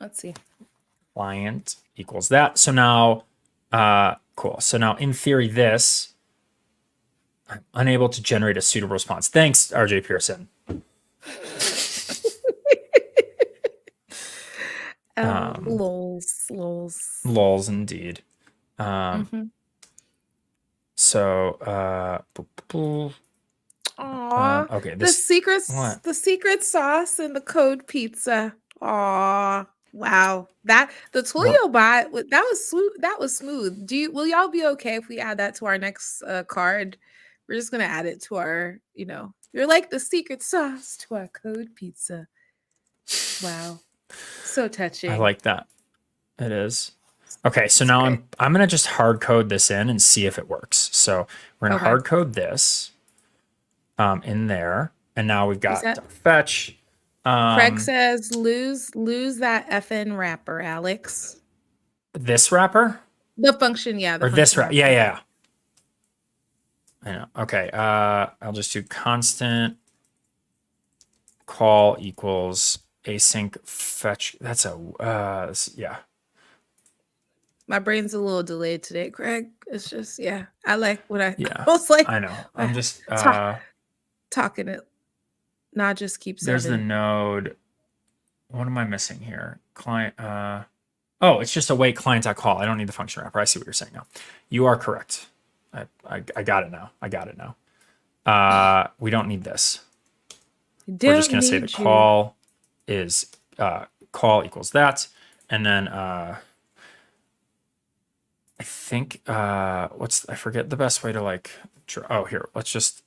A: Let's see.
B: Client equals that. So now, cool. So now in theory, this, I'm unable to generate a suitable response. Thanks, RJ Pearson.
A: Lols.
B: Lols indeed.
A: Mm-hmm.
B: So,
A: Aw,
B: okay, this, what?
A: the secret sauce and the code pizza. Aw, wow. That the
B: Well,
A: Twilio bot that was smooth. That was smooth. Will y'all be okay if we add that to our next card? We're just gonna add it to our, you're like the secret sauce to our code pizza. Wow, so
B: I
A: touching.
B: like that. It is. Okay, so
A: It's
B: now
A: great.
B: I'm gonna just hard code this in and see if it works. So we're gonna
A: Okay.
B: hard code this in there, and now we've
A: You
B: got
A: said
B: fetch.
A: Craig says lose that FN wrapper, Alex.
B: This wrapper
A: The function, yeah, the
B: or this
A: function
B: wrapper? Yeah,
A: wrapper.
B: yeah. I know. Okay. I'll just do constant call equals async fetch. That's yeah.
A: My brain's a little delayed today, Craig. It's just, yeah. I like when I
B: Yeah.
A: was like,
B: I know. I'm just
A: talking it. Not just keep
B: there's the
A: 7.
B: node. What am I missing here? Client oh, it's just await client.call. I don't need the function wrapper. I see what you're saying now. You are correct. I got it now. I got it now. We don't need this. We're just gonna say the call is call equals that. And then I think I forget the best way to like oh here, let's just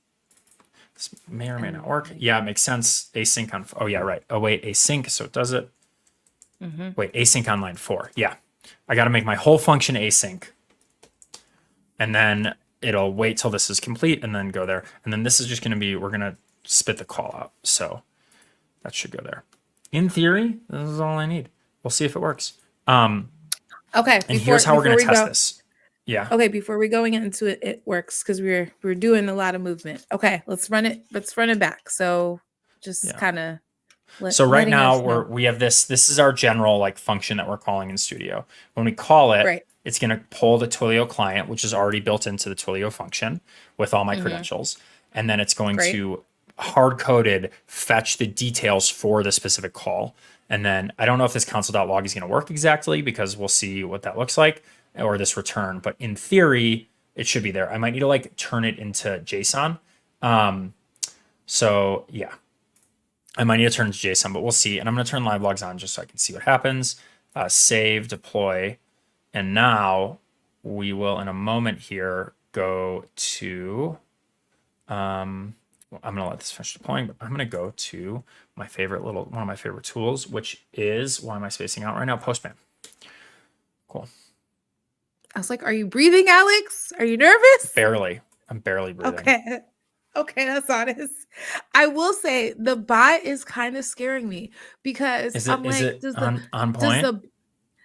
B: this may or may not work. Yeah, it makes sense. Async on oh yeah, right. Oh wait, async, so it does it. Wait, async on line 4. Yeah. I gotta make my whole function async. And then it'll wait till this is complete and then go there. And then this is just gonna be we're gonna spit the call out. So that should go there. In theory, this is all I need. We'll see if it works.
A: Okay.
B: And here's how we're going to test this. Yeah.
A: Okay, before we going into it, it works because we're doing a lot of movement. Okay, let's run it. Let's run it back. So just kind of
B: so right now
A: know.
B: we have this is our general like function that we're calling in Studio. When we call it,
A: Right.
B: it's going to pull the Twilio client, which is already built into the Twilio function with all my credentials, and then it's going to hard coded fetch the details for the specific call. And then I don't know if this console.log is going to work exactly because we'll see what that looks like or this return, but in theory it should be there. I might need to like turn it into JSON. So yeah, I might need to turn it to JSON, but we'll see. And I'm going to turn live logs on just so I can see what happens. Save, deploy. And now we will in a moment here go to, I'm going to let this finish deploying, but I'm going to go to my favorite one of my favorite tools, which is, why am I spacing out right now? Postman. Cool.
A: I was like, are you breathing, Alex? Are you nervous?
B: Barely. I'm barely breathing.
A: Okay, that's honest. I will say the bot is kind of scaring me because
B: is it on point?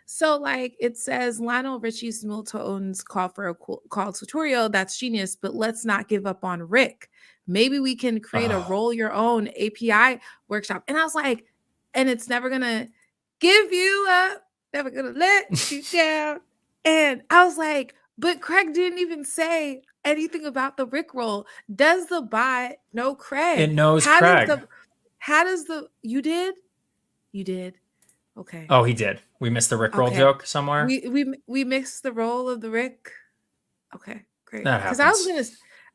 A: So like it says Lionel Richie Smiltone's call for a call tutorial. That's genius, but let's not give up on Rick. Maybe we can create a roll your own API workshop. And I was like, and it's never gonna give you up, never gonna let you down. And I was like, but Craig didn't even say anything about the Rickroll. Does the bot know
B: It
A: Craig?
B: knows Craig.
A: How does the you did? You did. Okay.
B: Oh, he did. We missed the Rickroll
A: Okay.
B: joke somewhere.
A: We mixed the role of the Rick. Okay, great.
B: That
A: Because
B: happens.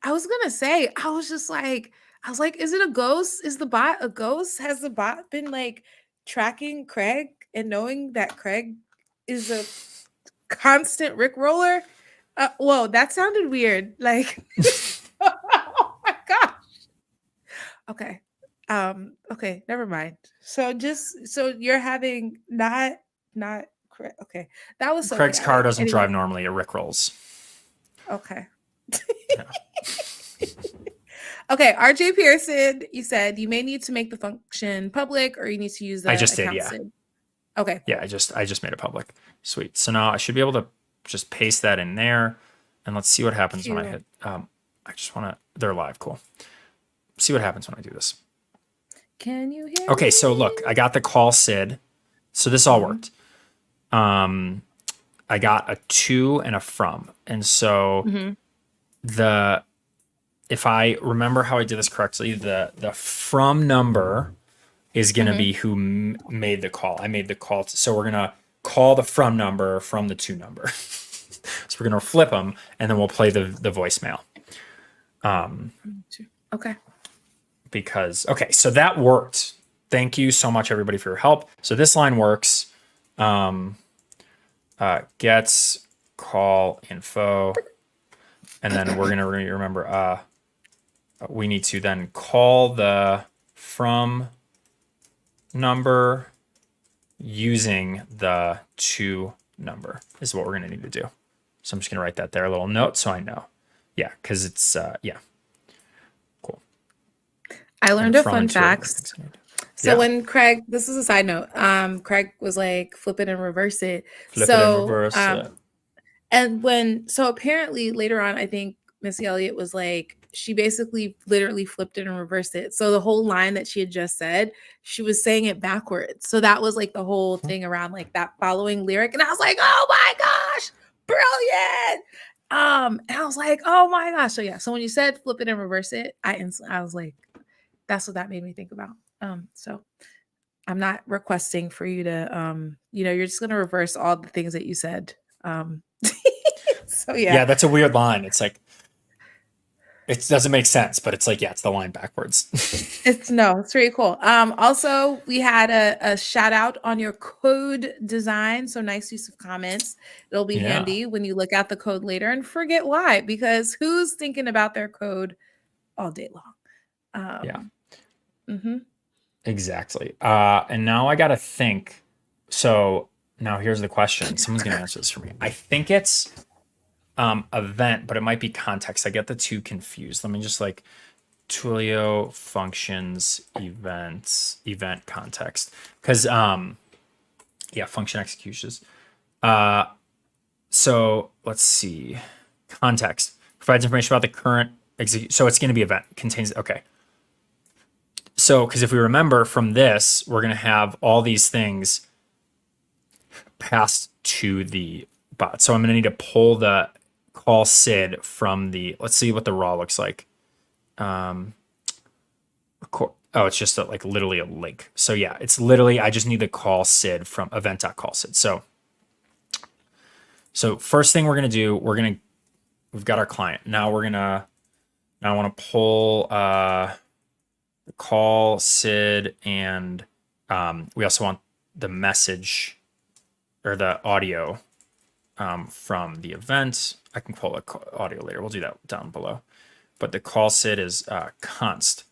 A: I was gonna say, I was like, is it a ghost? Is the bot a ghost? Has the bot been like tracking Craig and knowing that Craig is a constant Rick roller? Whoa, that sounded weird. Like, oh my gosh. Okay. Okay, never mind. So you're having not correct. Okay. That was so
B: Craig's car
A: chaotic.
B: doesn't
A: Anyway,
B: drive normally. It Rickrolls.
A: okay.
B: Yeah.
A: Okay, RJ Pearson, you said you may need to make the function public or you need to use the
B: I just did,
A: account
B: yeah.
A: SID. Okay.
B: Yeah, I just made it public. Sweet. So now I should be able to just paste that in there, and let's see what happens when I hit. I just want to. They're live. Cool. See what happens when I do this.
A: Can you hear
B: Okay,
A: me?
B: so look, I got the call SID. So this all worked. I got a to and a from, and so if I remember how I did this correctly, the from number is going to be who made the call. I made the call. So we're going to call the from number from the to number. So we're going to flip them, and then we'll play the voicemail.
A: Okay.
B: Because, okay, so that worked. Thank you so much, everybody, for your help. So this line works. Gets call info. And then we're going to remember we need to then call the from number using the to number is what we're going to need to do. So I'm just going to write that there, a little note so I know. Yeah, because it's, yeah. Cool.
A: I learned a fun fact. So
B: yeah.
A: when Craig, this is a side note, Craig was like, flip it and reverse it.
B: Flip it and reverse it.
A: And so apparently later on, I think Missy Elliott was like, she basically literally flipped it and reversed it. So the whole line that she had just said, she was saying it backwards. So that was like the whole thing around like that following lyric. And I was like, oh my gosh, brilliant. And I was like, oh my gosh. So yeah. So when you said flip it and reverse it, I was like, that's what that made me think about. So I'm not requesting for you to, you're just going to reverse all the things that you said. So yeah.
B: Yeah, that's a weird line. It's like, it doesn't make sense, but it's like, yeah, it's the line backwards.
A: It's really cool. Also, we had a shout out on your code design. So nice use of comments. It'll be handy when you look at the code later and forget why, because who's thinking about their code all day long?
B: Yeah. Exactly. And now I got to think. So now here's the question. Someone's going to answer this for me. I think it's event, but it might be context. I get the two confused. Let me just like Twilio functions event context. Because function executions. So let's see. Context provides information about the current execute. So it's going to be event contains. Okay. So, because if we remember from this, we're going to have all these things passed to the bot. So I'm going to need to pull the call SID from the, let's see what the raw looks like. It's just like literally a link. So yeah, it's literally, I just need the call SID from event.callSID. So first thing we're going to do, we've got our client. Now I want to pull, call SID, and we also want the message or the audio from the event. I can pull the audio later. We'll do that down below. But the call SID is const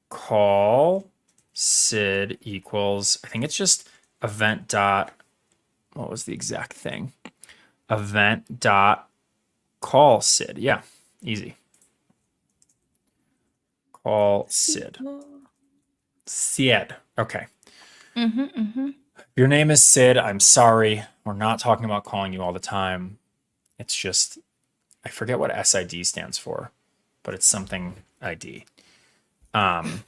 B: call SID equals, I think it's just event dot, what was the exact thing? Event dot call SID. Yeah, easy. Call SID. Sid. Okay. Your name is Sid. I'm sorry. We're not talking about calling you all the time. It's just, I forget what SID stands for, but it's something ID. It's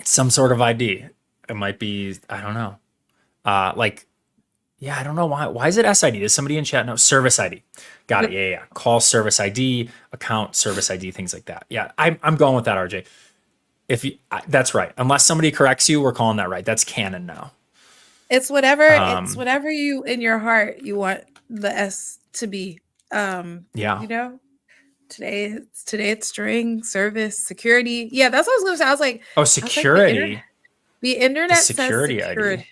B: some sort of ID. It might be, I don't know. Like Yeah, I don't know why. Why is it SID? Does somebody in chat know? Service ID. Got it. Yeah. Call service ID, account service ID, things like that. Yeah, I'm going with that, RJ. If you, that's right. Unless somebody corrects you, we're calling that right. That's canon now.
A: It's whatever you in your heart you want the S to be.
B: Yeah.
A: You know, today it's string service security. Yeah, that's what I was gonna say.
B: Oh,
A: I was like
B: security.
A: the internet says
B: security
A: secured.
B: ID.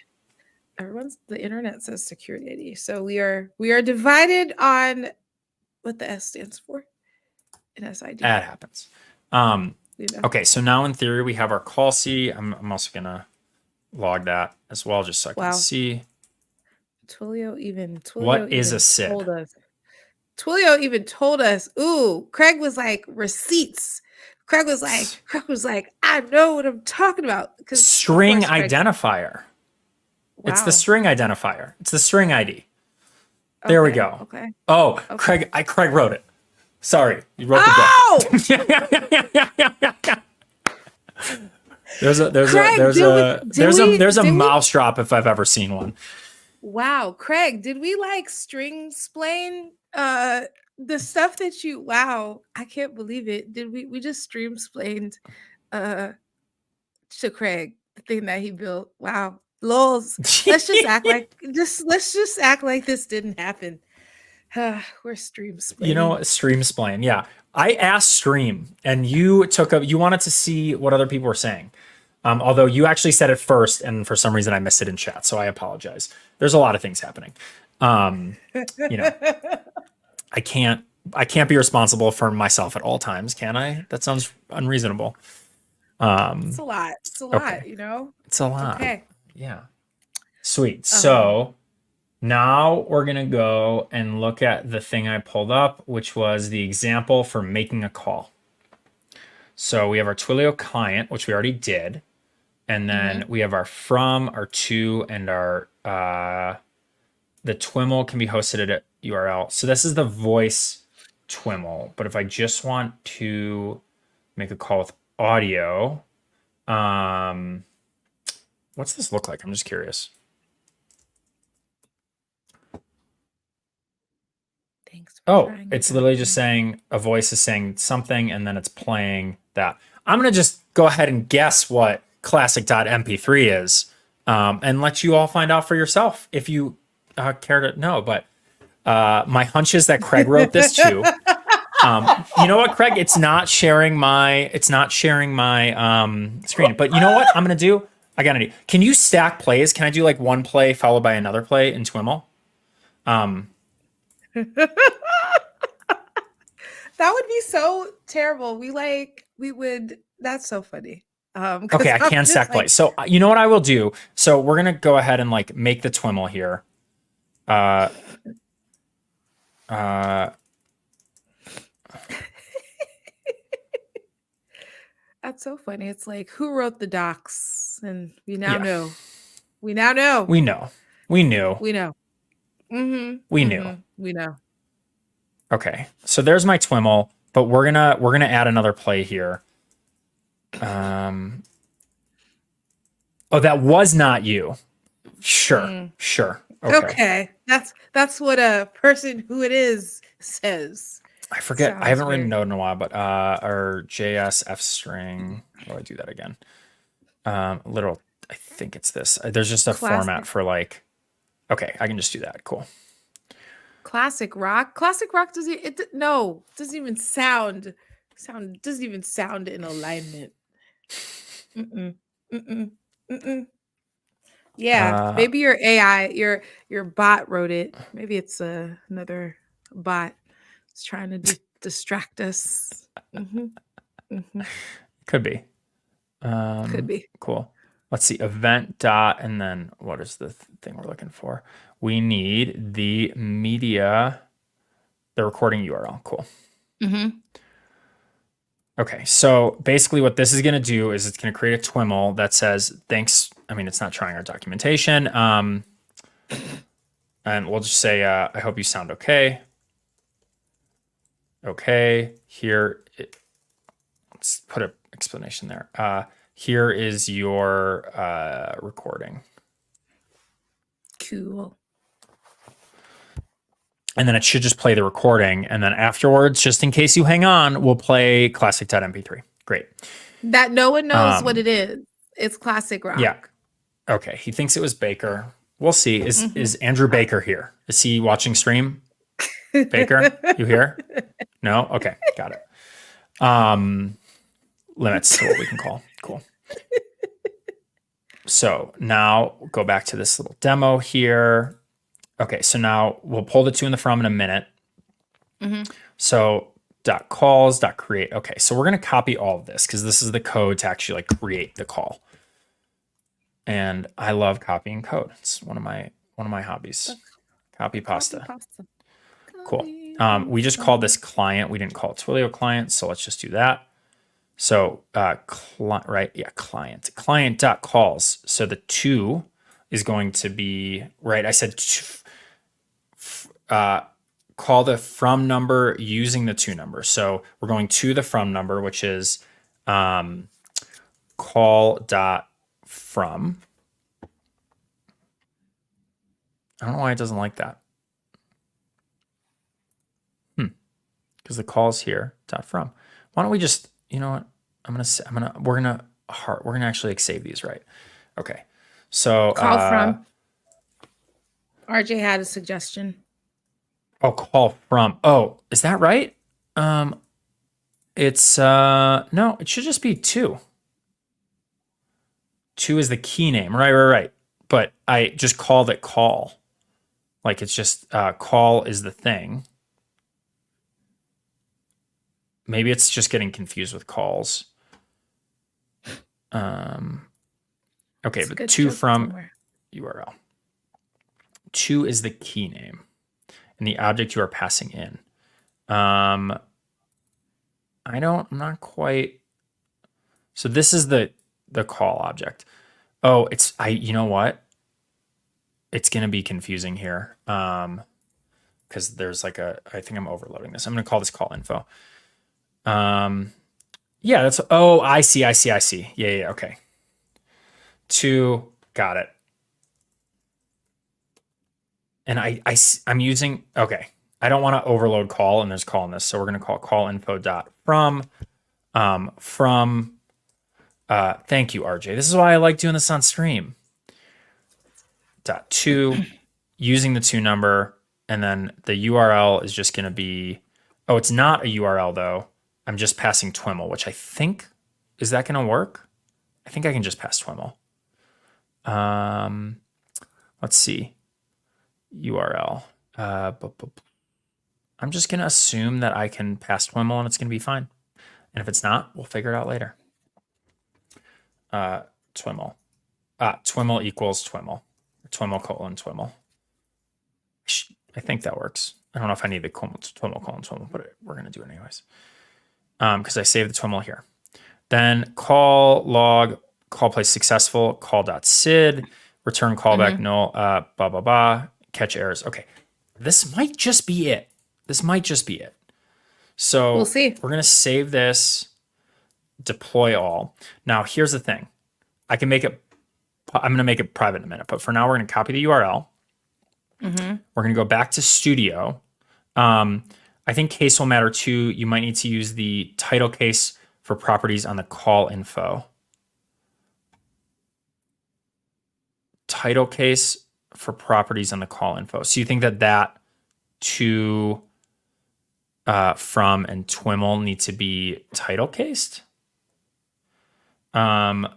A: The internet says security ID. So we are divided on what the S stands for in SID.
B: That happens. Okay, so now in theory we have our call C. I'm also gonna log that as well, just so I can see.
A: Twilio even
B: is a SID?
A: Told us. Twilio even told us. Ooh, Craig was like receipts. Craig was like, I know what I'm talking about.
B: String identifier. Wow. It's the string identifier. It's the string ID. There we go.
A: Okay.
B: Oh, okay. Craig wrote it. Sorry, you wrote the book. There's a mouse drop if I've ever seen one.
A: Wow, Craig, did we like string splain the stuff that you? Wow, I can't believe it. Did we just stream splained to Craig the thing that he built? Wow, lols. Let's just act like this didn't happen. We're stream splaining.
B: You know, stream splain. Yeah, I asked Stream, and you wanted to see what other people were saying. Although you actually said it first, and for some reason I missed it in chat, so I apologize. There's a lot of things happening. You know, I can't be responsible for myself at all times, can I? That sounds unreasonable.
A: It's a lot. It's a lot, you know?
B: It's a lot.
A: Okay.
B: Yeah. Sweet. So now we're going to go and look at the thing I pulled up, which was the example for making a call. So we have our Twilio client, which we already did. And then we have our from, our to, and our the TWIML can be hosted at a URL. So this is the voice TWIML. But if I just want to make a call with audio, what's this look like? I'm just curious. It's literally just saying a voice is saying something and then it's playing that. I'm going to just go ahead and guess what classic.mp3 is and let you all find out for yourself if you care to know. But my hunch is that Craig wrote this too. You know what, Craig? It's not sharing my screen. But you know what I'm going to do? I got an idea. Can you stack plays? Can I do like one play followed by another play in TWIML?
A: That would be so terrible. That's so funny.
B: Okay, I can stack plays. So you know what I will do? So we're gonna go ahead and like make the TWIML here.
A: That's so funny. It's like, who wrote the docs? And we now know. We now know.
B: We know. We knew.
A: We know.
B: We knew.
A: We know.
B: Okay, so there's my TWIML, but we're gonna add another play here. Oh, that was not you. Sure.
A: Okay. That's what a person who it is says.
B: I forget. Sounds I haven't written Node in a while, but our JS F string. How do I do that again? Literal. I think it's this. There's just a format for like. Okay, I can just do that. Cool.
A: Classic rock doesn't even sound doesn't even sound in alignment. Yeah, maybe your AI, your bot wrote it. Maybe it's another bot. It's trying to distract us.
B: Could be.
A: Could be.
B: Cool. Let's see. Event dot, and then what is the thing we're looking for? We need the media, the recording URL. Cool. Okay, so basically what this is going to do is it's going to create a TWIML that says, thanks. I mean, it's not trying our documentation. And we'll just say, I hope you sound okay. Okay, here, let's put an explanation there. Here is your recording.
A: Cool.
B: and then it should just play the recording. And then afterwards, just in case you hang on, we'll play classic.mp3. Great.
A: That no one knows what it is. It's classic rock.
B: Yeah. Okay. He thinks it was Baker. We'll see. Is Andrew Baker here? Is he watching stream? Baker, you here? No? Okay. Got it. Limits to what we can call. Cool. So now go back to this little demo here. Okay, so now we'll pull the to and the from in a minute. So .calls, .create. Okay, so we're going to copy all of this because this is the code to actually like create the call. And I love copying code. It's one of my hobbies. Copy pasta. Cool. We just called this client. We didn't call it Twilio client, so let's just do that. So client.calls. So the to is going to be, right, I said call the from number using the to number. So we're going to the from number, which is call.from. I don't know why it doesn't like that. Because the call's here .from. Why don't we just, you know what? We're gonna actually like save these, right? Okay. So
A: call from. RJ had a suggestion.
B: Oh, call from. Oh, is that right? It's no, it should just be to. To is the key name. Right. But I just called it call. Like it's just call is the thing. Maybe it's just getting confused with calls. Okay, but to from somewhere. URL. To is the key name and the object you are passing in. I'm not quite. So this is the call object. Oh, you know what? It's going to be confusing here. Because there's like I think I'm overloading this. I'm going to call this call info. Yeah, that's, oh, I see. Yeah, okay. To, got it. And I'm using, okay. I don't want to overload call and there's call in this. So we're going to call call info dot from, thank you, RJ. This is why I like doing this on stream. Dot to, using the to number, and then the URL is just going to be, oh, it's not a URL though. I'm just passing TWIML, which I think, is that going to work? I think I can just pass TWIML. Let's see. URL. I'm just going to assume that I can pass TWIML and it's going to be fine. And if it's not, we'll figure it out later. TWIML. TWIML equals TWIML. TWIML colon TWIML. I think that works. I don't know if I need the TWIML colon TWIML, but we're going to do it anyways. Because I saved the TWIML here. Then call log, call place successful, call.sid, return callback null, catch errors. Okay, this might just be it. So
A: we'll see.
B: We're going to save this, deploy all. Now, here's the thing. I'm going to make it private in a minute, but for now, we're going to copy the URL. We're going to go back to Studio. I think case will matter too. You might need to use the title case for properties on the call info. Title case for properties on the call info. So you think that to, from, and TWIML need to be title cased? Let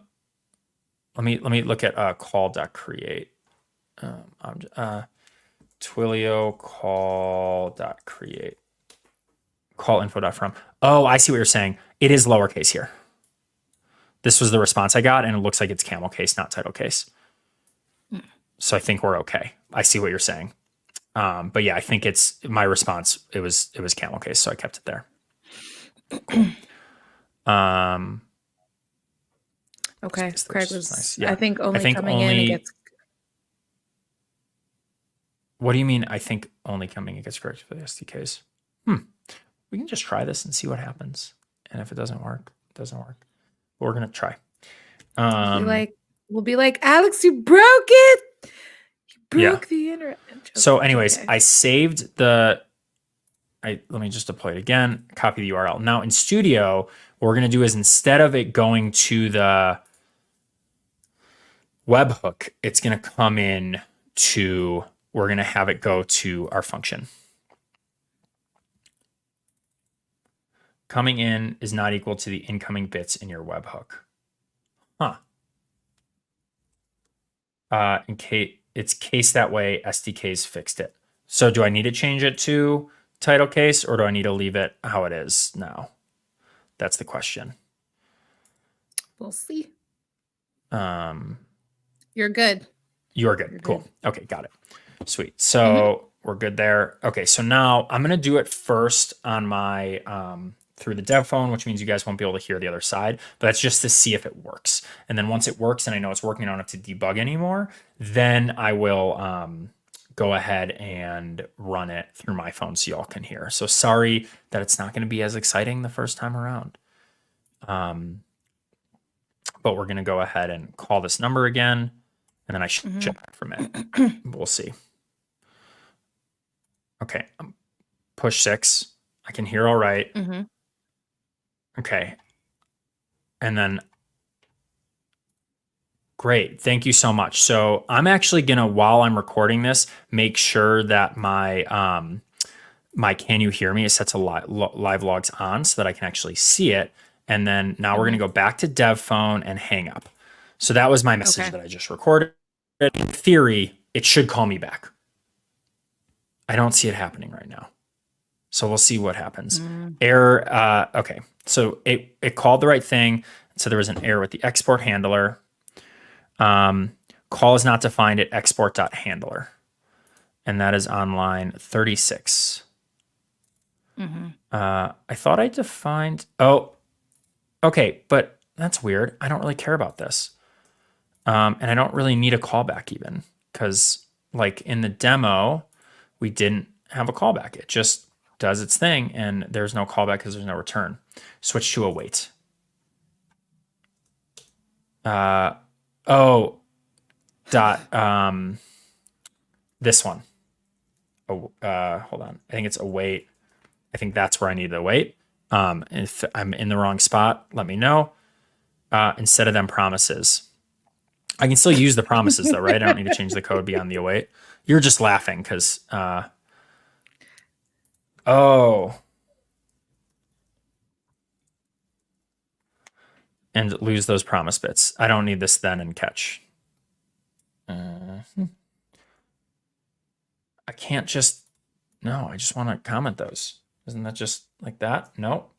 B: me look at call.create. Twilio call.create. Call info.from. Oh, I see what you're saying. It is lowercase here. This was the response I got, and it looks like it's camel case, not title case. So I think we're okay. I see what you're saying. But yeah, I think it's my response. It was camel case, so I kept it there. Cool.
A: Okay, Craig was
B: nice. Yeah.
A: I think coming in it gets.
B: What do you mean? I think only coming in gets corrected for the SDKs. We can just try this and see what happens. And if it doesn't work, it doesn't work. But we're gonna try.
A: We'll be like, Alex, you broke it. You
B: Yeah.
A: Broke the internet. I'm
B: So
A: joking. It's
B: anyways,
A: okay.
B: I saved the let me just deploy it again, copy the URL. Now in Studio, what we're going to do is instead of it going to the webhook, it's going to come in to, we're going to have it go to our function. Coming in is not equal to the incoming bits in your webhook. Huh. In case it's case that way, SDK's fixed it. So do I need to change it to title case or do I need to leave it how it is now? That's the question.
A: We'll see.
B: Um,
A: You're good.
B: You're good.
A: You're
B: Cool.
A: good.
B: Okay, got it. Sweet. So we're good there. Okay, so now I'm gonna do it first on my through the dev phone, which means you guys won't be able to hear the other side, but that's just to see if it works. And then once it works and I know it's working, I don't have to debug anymore, then I will go ahead and run it through my phone so y'all can hear. So sorry that it's not gonna be as exciting the first time around. But we're gonna go ahead and call this number again, and then I should check back from it. We'll see. Okay, push 6. I can hear all right. Okay. And then, great. Thank you so much. So I'm actually going to, while I'm recording this, make sure that my my can you hear me is set to live logs on so that I can actually see it. And then now we're going to go back to dev phone and hang up. So that was my message that I just recorded. In theory, it should call me back. I don't see it happening right now. So we'll see what happens. Error. Okay. So it called the right thing. So there was an error with the export handler. Call is not defined at export.handler. And that is on line 36. I thought I defined. Oh, okay. But that's weird. I don't really care about this. And I don't really need a callback even because like in the demo, we didn't have a callback. It just does its thing and there's no callback because there's no return. Switch to await. This one. Oh, hold on. I think it's await. I think that's where I need to await. If I'm in the wrong spot, let me know. Instead of them promises. I can still use the promises though, right? I don't need to change the code beyond the await. You're just laughing because and lose those promise bits. I don't need this then and catch. I can't just, no, I just want to comment those. Isn't that just like that? Nope.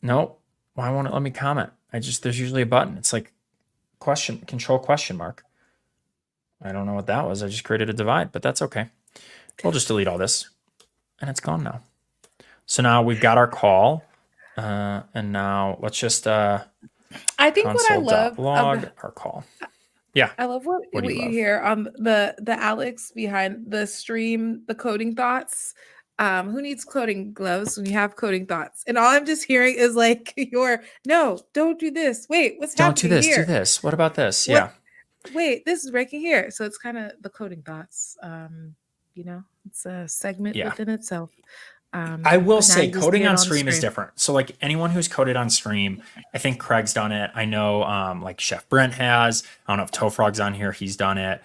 B: Nope. Why won't it let me comment? There's usually a button. It's like control question mark. I don't know what that was. I just created a divide, but that's okay. We'll just delete all this and it's gone now. So now we've got our call. And now let's just
A: I think what I love
B: log our call. Yeah.
A: I love what you hear on the Alex behind the stream, the coding thoughts. Who needs coding gloves when you have coding thoughts? And all I'm just hearing is like no, don't do this. Wait, what's happening?
B: Don't do this,
A: here?
B: Do this. What about this? Yeah.
A: Wait, this is breaking here. So it's kind of the coding thoughts. It's a segment within itself.
B: I will say coding on stream is different. So like anyone who's coded on stream, I think Craig's done it. I know like Chef Brent has. I don't know if Tofrog's on here. He's done it.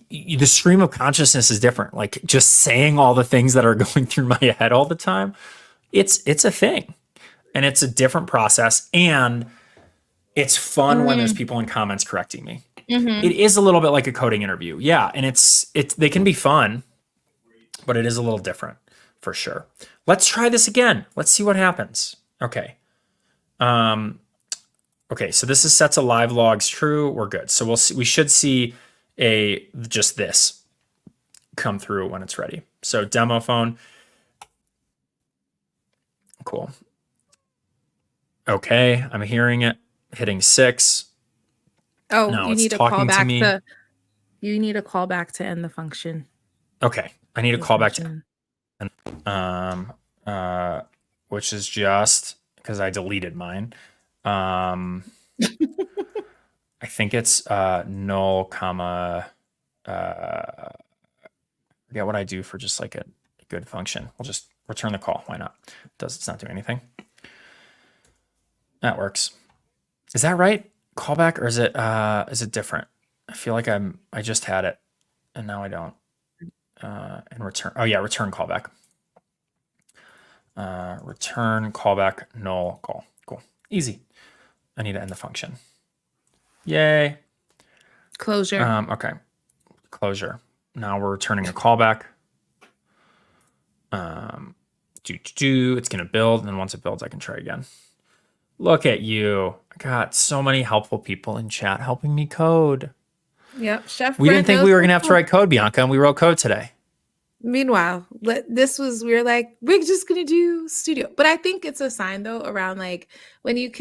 B: The stream of consciousness is different. Like just saying all the things that are going through my head all the time. It's a thing. And it's a different process. And it's fun when there's people in comments correcting me. It is a little bit like a coding interview. Yeah. And they can be fun, but it is a little different. For sure. Let's try this again. Let's see what happens. Okay. Okay, so this is set to live logs true. We're good. So we should see just this come through when it's ready. So demo phone. Cool. Okay, I'm hearing it. Hitting 6.
A: Oh, now you need a callback you need a callback to end the function.
B: Okay. I need a callback to which is just because I deleted mine. I think it's null comma. Forget what I do for just like a good function. We'll just return the call. Why not? It's not doing anything. That works. Is that right? Callback, or is it different? I feel like I just had it and now I don't. And return. Oh yeah, return callback. Return callback null call. Cool. Easy. I need to end the function. Yay.
A: Closure.
B: Okay. Closure. Now we're returning a callback. It's gonna build, and then once it builds, I can try again. Look at you. I got so many helpful people in chat helping me code.
A: Yep. Chef
B: We didn't
A: Brent
B: think we
A: knows
B: were gonna have to write code, Bianca, and we wrote code today.
A: Meanwhile, we were like, we're just gonna do studio. But I think it's a sign though around like when you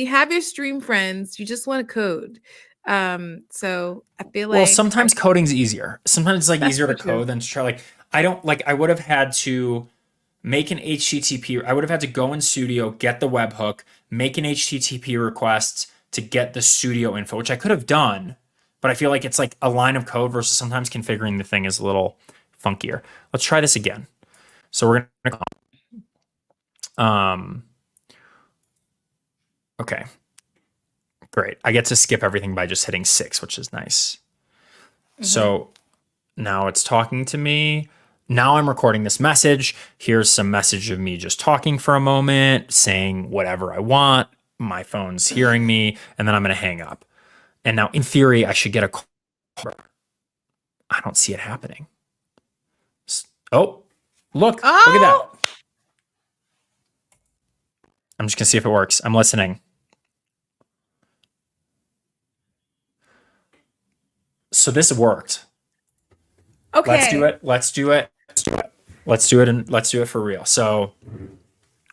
A: have your stream friends, you just want to code. So I feel like,
B: Well, sometimes coding's easier. Sometimes it's like
A: That's
B: easier to
A: so true.
B: code than to try. Like I would have had to make an HTTP. I would have had to go in Studio, get the webhook, make an HTTP request to get the Studio info, which I could have done, but I feel like it's like a line of code versus sometimes configuring the thing is a little funkier. Let's try this again. So we're gonna okay. Great. I get to skip everything by just hitting 6, which is nice. Mm-hmm. So now it's talking to me. Now I'm recording this message. Here's some message of me just talking for a moment, saying whatever I want. My phone's hearing me, and then I'm going to hang up. And now, in theory, I should get a call. I don't see it happening. Oh, look at that. I'm just going to see if it works. I'm listening. So this worked.
A: Okay.
B: Let's do it for real. So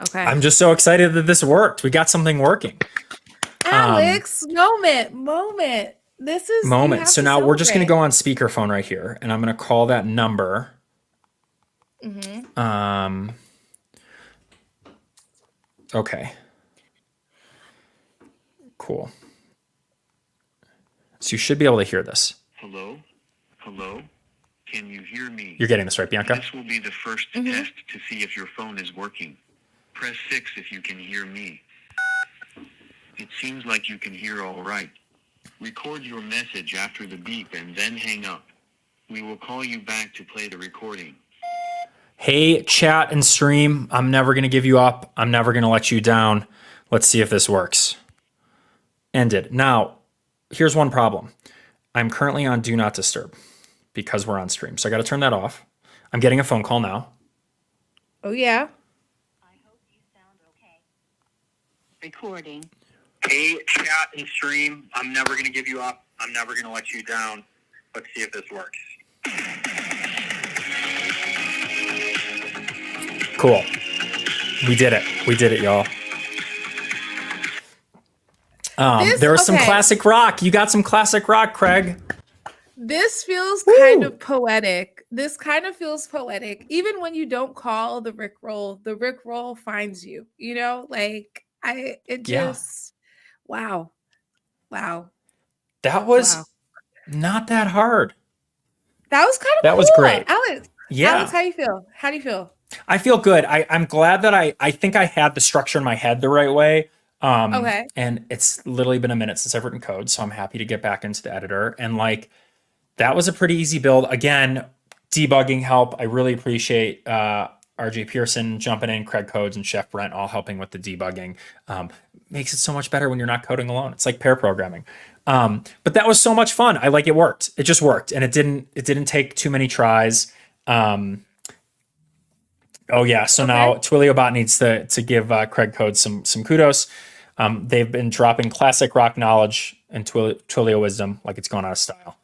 A: okay.
B: I'm just so excited that this worked. We got something working.
A: Alex, moment. This is
B: moment. So now we're just going to go on speakerphone right here, and I'm going to call that number. Mm-hmm. Okay. Cool. So you should be able to hear this.
C: Hello? Can you hear me?
B: You're getting this right, Bianca?
C: This will be the first test to see if your phone is working. Press 6 if you can hear me. It seems like you can hear all right. Record your message after the beep and then hang up. We will call you back to play the recording.
B: Hey, chat and stream. I'm never going to give you up. I'm never going to let you down. Let's see if this works. Ended. Now, here's one problem. I'm currently on Do Not Disturb because we're on stream. So I got to turn that off. I'm getting a phone call now.
A: Oh, yeah.
D: I hope you sound okay. Recording.
C: Hey, chat and stream. I'm never going to give you up. I'm never going to let you down. Let's see if this works.
B: Cool. We did it, y'all. There was some classic rock. You got some classic rock, Craig.
A: This feels kind of poetic. This kind of feels poetic. Even when you don't call the Rickroll finds you. You know, like wow.
B: That was not that hard.
A: That was kind of
B: that
A: cool.
B: was great.
A: Alex, how do you feel? How do you feel?
B: I feel good. I'm glad that I think I had the structure in my head the right way.
A: Okay.
B: And it's literally been a minute since I've written code, so I'm happy to get back into the editor. And like, that was a pretty easy build. Again, debugging help. I really appreciate RJ Pearson jumping in, Craig Codes, and Chef Brent all helping with the debugging. Makes it so much better when you're not coding alone. It's like pair programming. But that was so much fun. I like it worked. It just worked, and it didn't take too many tries. Oh yeah. So now TwilioBot needs to give Craig Codes some kudos. They've been dropping classic rock knowledge and Twilio wisdom like it's gone out of style.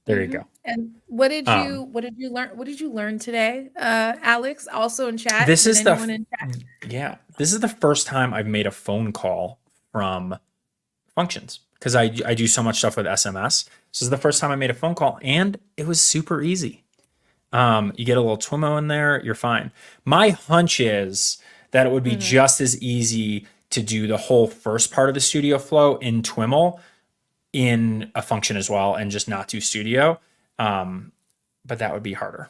B: There you go.
A: And what did you learn? What did you learn today, Alex? Also in chat.
B: This is the first time I've made a phone call from functions because I do so much stuff with SMS. This is the first time I made a phone call, and it was super easy. You get a little Twimo in there, you're fine. My hunch is that it would be just as easy to do the whole first part of the studio flow in Twiml in a function as well and just not do studio. But that would be harder.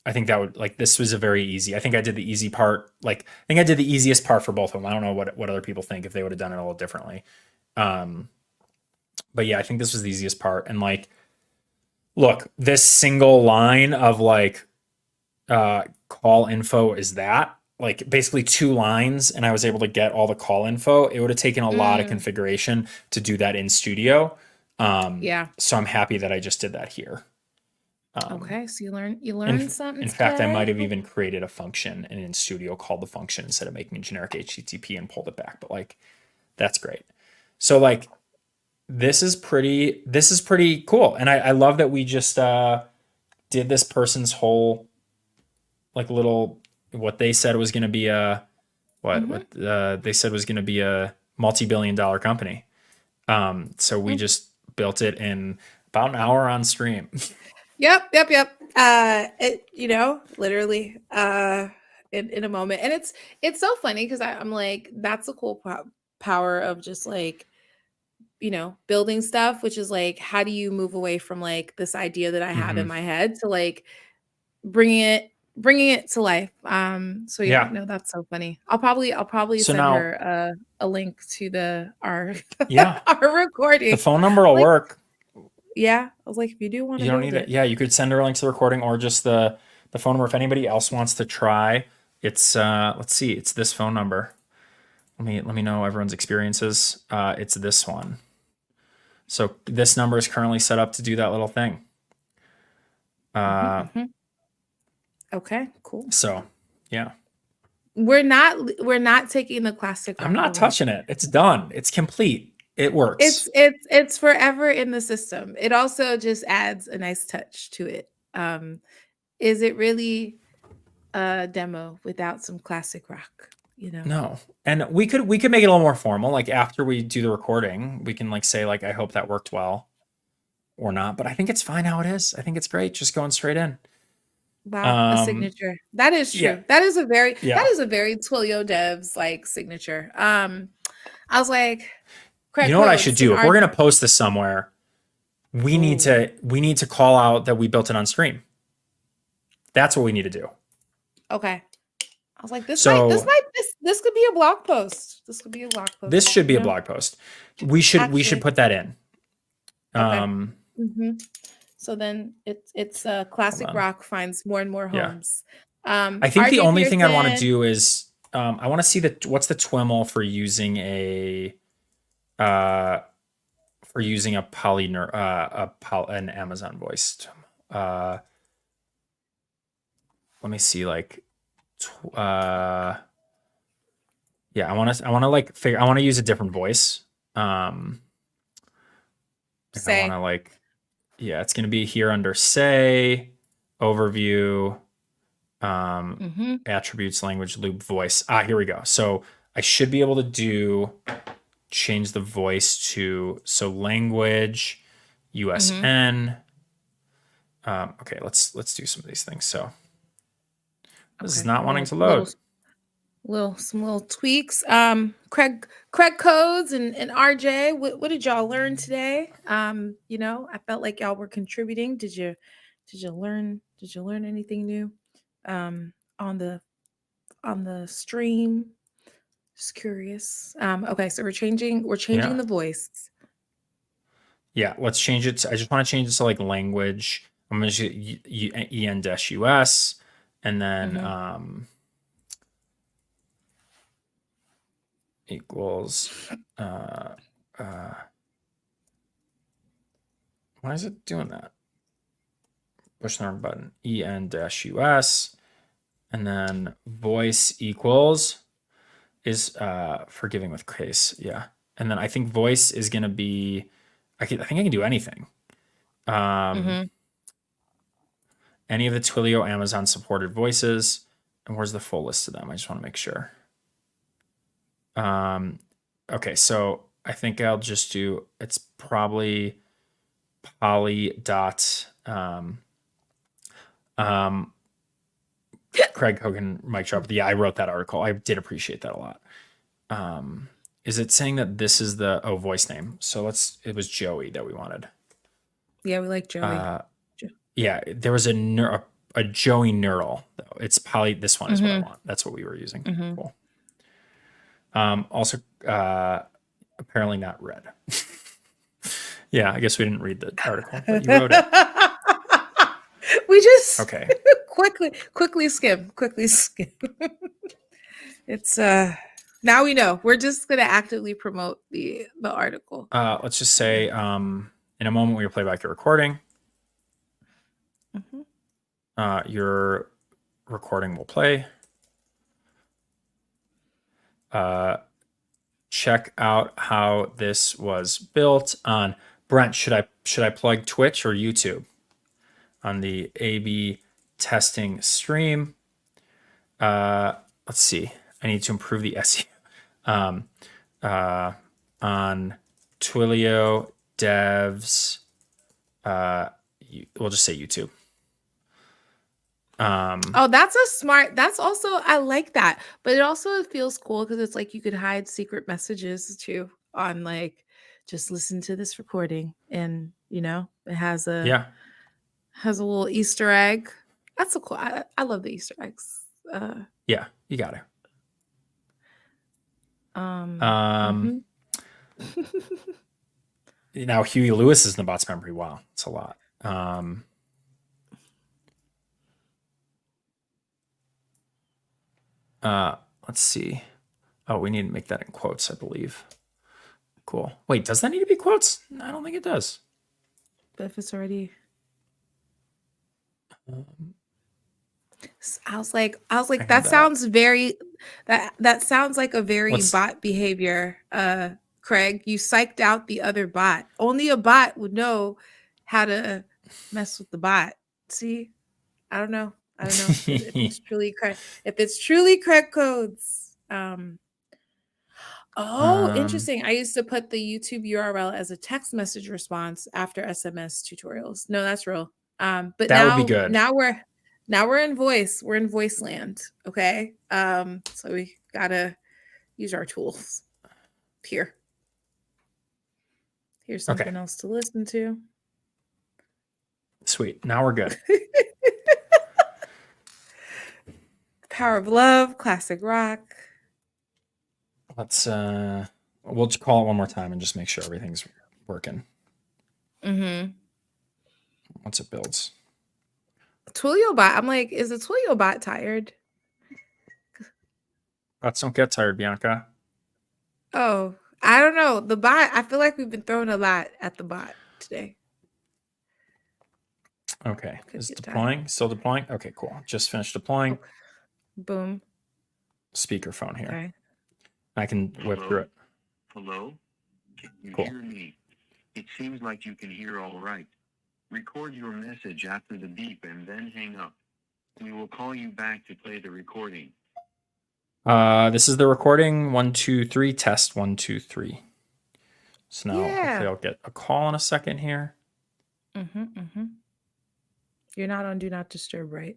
B: I think that would, like, this was a very easy. I think I did the easy part. Like, I think I did the easiest part for both of them. I don't know what other people think if they would have done it a little differently. Um, but yeah, I think this was the easiest part. And like, look, this single line of like call info is that like basically 2 lines, and I was able to get all the call info. It would have taken a lot of configuration to do that in studio.
A: Yeah.
B: So I'm happy that I just did that here.
A: Okay. So you
B: In,
A: learned something
B: in fact, I
A: today?
B: might have even created a function and in studio called the function instead of making a generic HTTP and pulled it back. But like, that's great. So like, this is pretty cool. And I love that we just did this person's whole like little, what they said was going to be a, what they said was going to be a multi-billion-dollar company. So we just built it in about an hour on stream.
A: Yep. Literally, in a moment. And it's so funny because I'm like, that's the cool power of just like, building stuff, which is like, how do you move away from like this idea that I have in my head to like bringing it to life. So yeah,
B: Yeah.
A: no, that's so funny. I'll probably
B: So
A: send
B: now,
A: her a link to our
B: yeah,
A: our recording.
B: the phone number will
A: Like,
B: work.
A: yeah, I was like, if you do want
B: You
A: to
B: don't
A: build
B: need it.
A: it,
B: Yeah, you could send her a link to the recording or just the phone number. If anybody else wants to try, it's let's see, it's this phone number. Let me know everyone's experiences. It's this one. So this number is currently set up to do that little thing.
A: okay, cool.
B: So yeah,
A: We're not taking the classic
B: I'm
A: rock
B: not
A: away.
B: touching it. It's done. It's complete. It works.
A: It's forever in the system. It also just adds a nice touch to it. Is it really a demo without some classic rock?
B: No. And we could make it a little more formal. Like after we do the recording, we can like say like I hope that worked well or not. But I think it's fine how it is. I think it's great. Just going straight in.
A: Wow, a signature. That is true.
B: Yeah.
A: That is a very
B: Yeah.
A: Twilio devs like signature. I was like,
B: You know what I should do? If we're gonna post this somewhere, we need to call out that we built it on stream. That's what we need to do.
A: Okay. I was like, this
B: So-
A: this could be a blog post. This could be a blog post.
B: This should be a blog post. We should
A: Actually-
B: put that in.
A: Okay. So then it's classic
B: Hold on.
A: rock finds more and more
B: Yeah.
A: homes.
B: I think the
A: RJ
B: only thing I want to
A: Pearson-
B: do is I want to see what's the TWIML for using an Amazon voice. Let me see like yeah, I want to use a different voice.
A: Say.
B: I want to like, yeah, it's going to be here under say, overview, attributes, language, loop, voice. Here we go. So I should be able to change the voice to, so language, USN. Okay, let's do some of these things. So this is not wanting to load.
A: Some little tweaks. Craig Codes and RJ, what did y'all learn today? I felt like y'all were contributing. Did you learn anything new on the stream? Just curious. Okay, so we're changing the voice.
B: Yeah, let's change it. I just want to change it to like language. I'm going to use en-us and then equals why is it doing that? Push the wrong button. en-us and then voice equals is forgiving with case. Yeah. And then I think voice is going to be I think I can do anything. Any of the Twilio Amazon supported voices. And where's the full list of them? I just want to make sure. Okay, so I think I'll just do, it's probably poly dot, Craig Hogan, Mike Sharp. Yeah, I wrote that article. I did appreciate that a lot. is it saying that this is the voice name? So it was Joey that we wanted.
A: Yeah, we like Joey.
B: Yeah, there was a Joey Neural though. It's probably this one is what I want. That's what we were using. Cool. Also, apparently not read. Yeah, I guess we didn't read the article, but you wrote it.
A: We just
B: Okay.
A: quickly skim. It's now we know. We're just gonna actively promote the article.
B: Let's just say in a moment we play back your recording. Your recording will play. Check out how this was built on Brent. Should I plug Twitch or YouTube on the A/B testing stream? Let's see. I need to improve the SEO on Twilio devs. We'll just say YouTube.
A: That's also, I like that, but it also feels cool because it's like you could hide secret messages too on like, just listen to this recording, and it has a little Easter egg. That's so cool. I love the Easter eggs.
B: Yeah, you got it. Now Huey Lewis is in the bots memory. Wow, it's a lot. Let's see. Oh, we need to make that in quotes, I believe. Cool. Wait, does that need to be quotes? I don't think it does.
A: But if it's already, I was like, that sounds very, that sounds like a very bot behavior. Craig, you psyched out the other bot. Only a bot would know how to mess with the bot. See, I don't know if it's truly Craig. If it's truly Craig codes. Interesting. I used to put the YouTube URL as a text message response after SMS tutorials. No, that's real. But
B: that
A: now
B: would be good.
A: Now we're in voice. We're in voice land. Okay. So we gotta use our tools here. Here's something else to listen to.
B: Sweet. Now we're good.
A: Power of Love, classic rock.
B: Let's we'll just call it one more time and just make sure everything's working. Once it builds.
A: Twilio bot. I'm like, is the Twilio bot tired?
B: Bots don't get tired, Bianca.
A: Oh, I don't know. The bot, I feel like we've been throwing a lot at the bot today.
B: Okay. Is it deploying? Still deploying? Okay, cool. Just finished deploying.
A: Okay. Boom.
B: Speakerphone here.
A: Okay.
B: I can whip through it.
C: Hello? Can you
B: Cool.
C: hear me? It seems like you can hear all right. Record your message after the beep and then hang up. We will call you back to play the recording.
B: This is the recording. 1, 2, 3. Test 1, 2, 3. So now hopefully I'll get a call in a second here.
A: You're not on Do Not Disturb, right?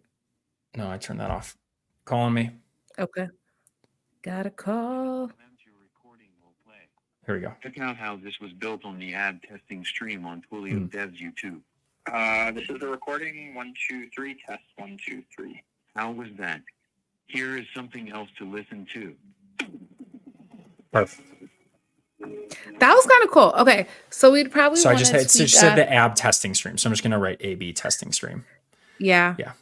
B: No, I turned that off. Calling me.
A: Okay. Got a call.
B: Here we go.
C: Check out how this was built on the ad testing stream on Twilio Devs YouTube.
E: This is the recording. 1, 2, 3. Test 1, 2, 3.
C: How was that? Here is something else to listen to.
B: Perfect.
A: That was kind of cool. Okay, so we'd probably.
B: So I just said the AB testing stream. So I'm just gonna write AB testing stream.
A: Yeah.
B: Yeah.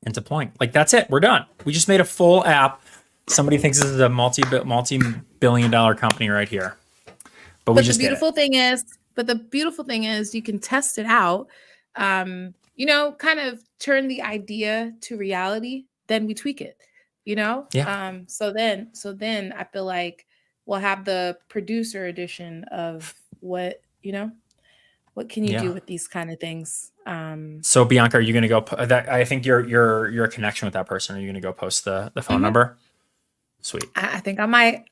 B: And deploying. Like that's it. We're done. We just made a full app. Somebody thinks this is a multi-billion-dollar company right here. But we just
A: the beautiful thing is you can test it out. Kind of turn the idea to reality, then we tweak it.
B: Yeah.
A: So then I feel like we'll have the producer edition of what can you do with these kind of things.
B: So Bianca, are you going to go? I think you're a connection with that person. Are you going to go post the phone number? Sweet.
A: I think I might.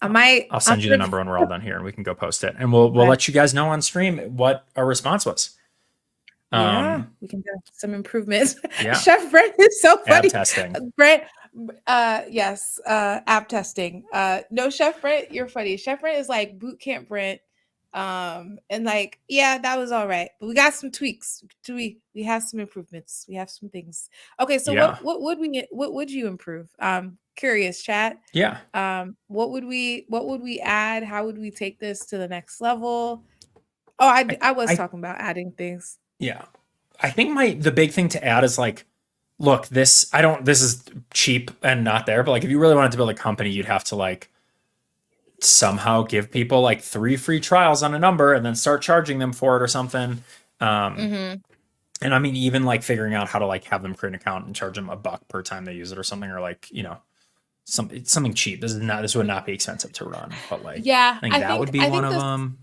B: I'll send you the number when we're all done here, and we can go post it, and we'll let you guys know on stream what our response was.
A: We can do some improvements.
B: Yeah.
A: Chef Brent is so funny.
B: Ab testing.
A: Yes, app testing. No, Chef Brent, you're funny. Chef Brent is like boot camp Brent. And like, yeah, that was all right. But we got some tweaks. We have some improvements. We have some things. Okay, so
B: Yeah.
A: what would you improve? Curious, chat.
B: Yeah.
A: What would we add? How would we take this to the next level? Oh, I was
B: I
A: talking about adding things.
B: Yeah. I think the big thing to add is like, look, this is cheap and not there, but like if you really wanted to build a company, you'd have to like somehow give people like 3 free trials on a number and then start charging them for it or something.
A: Mm-hmm.
B: And I mean, even like figuring out how to like have them create an account and charge them $1 per time they use it or something, or like, something cheap. This would not be expensive to run, but like,
A: Yeah,
B: I think that would be one of them.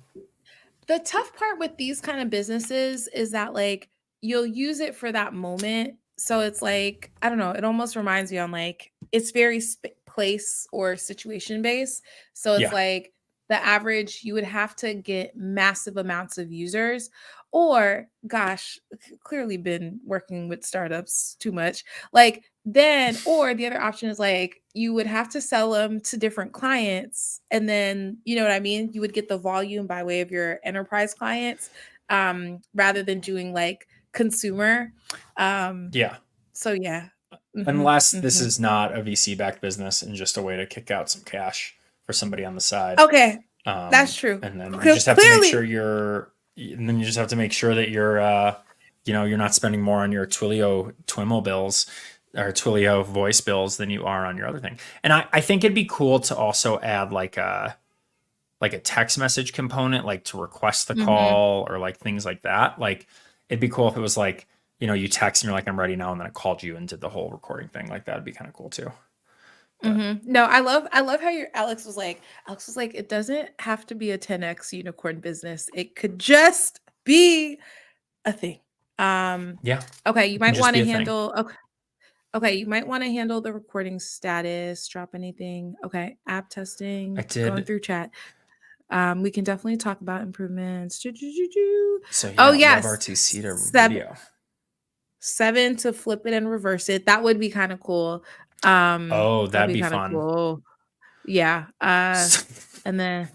A: the tough part with these kind of businesses is that like you'll use it for that moment. So it's like, I don't know, it almost reminds me on like it's very place or situation based. So it's
B: Yeah.
A: like the average you would have to get massive amounts of users, or gosh, clearly been working with startups too much. Like then, or the other option is like you would have to sell them to different clients, and then you know what I mean, you would get the volume by way of your enterprise clients, rather than doing like consumer.
B: Yeah.
A: So yeah.
B: Unless this
A: Mhm.
B: is not a VC backed business and just a way to kick out some cash for somebody on the side.
A: Okay, that's true.
B: And then you
A: Because
B: just have to make
A: clearly,
B: sure you're not spending more on your Twilio Twiml bills or Twilio voice bills than you are on your other thing. And I think it'd be cool to also add like a text message component, like to request the
A: Mhm.
B: call or like things like that. Like it'd be cool if it was like, you text and you're like, I'm ready now. And then it called you and did the whole recording thing. Like that'd be kind of cool too.
A: No, I love how your Alex was like, it doesn't have to be a 10x unicorn business. It could just be a thing.
B: Yeah.
A: Okay, you
B: It can
A: might
B: just
A: want
B: be
A: to
B: a thing.
A: handle okay, you might want to handle the recording status, drop anything. Okay, app testing,
B: I
A: going
B: did.
A: through chat. We can definitely talk about improvements. Do.
B: So
A: Oh
B: yeah,
A: yes.
B: WebRTC to
A: 7
B: video.
A: 7 to flip it and reverse it. That would be kind of cool.
B: Oh, that'd be
A: kind of
B: fun.
A: cool. Yeah. And then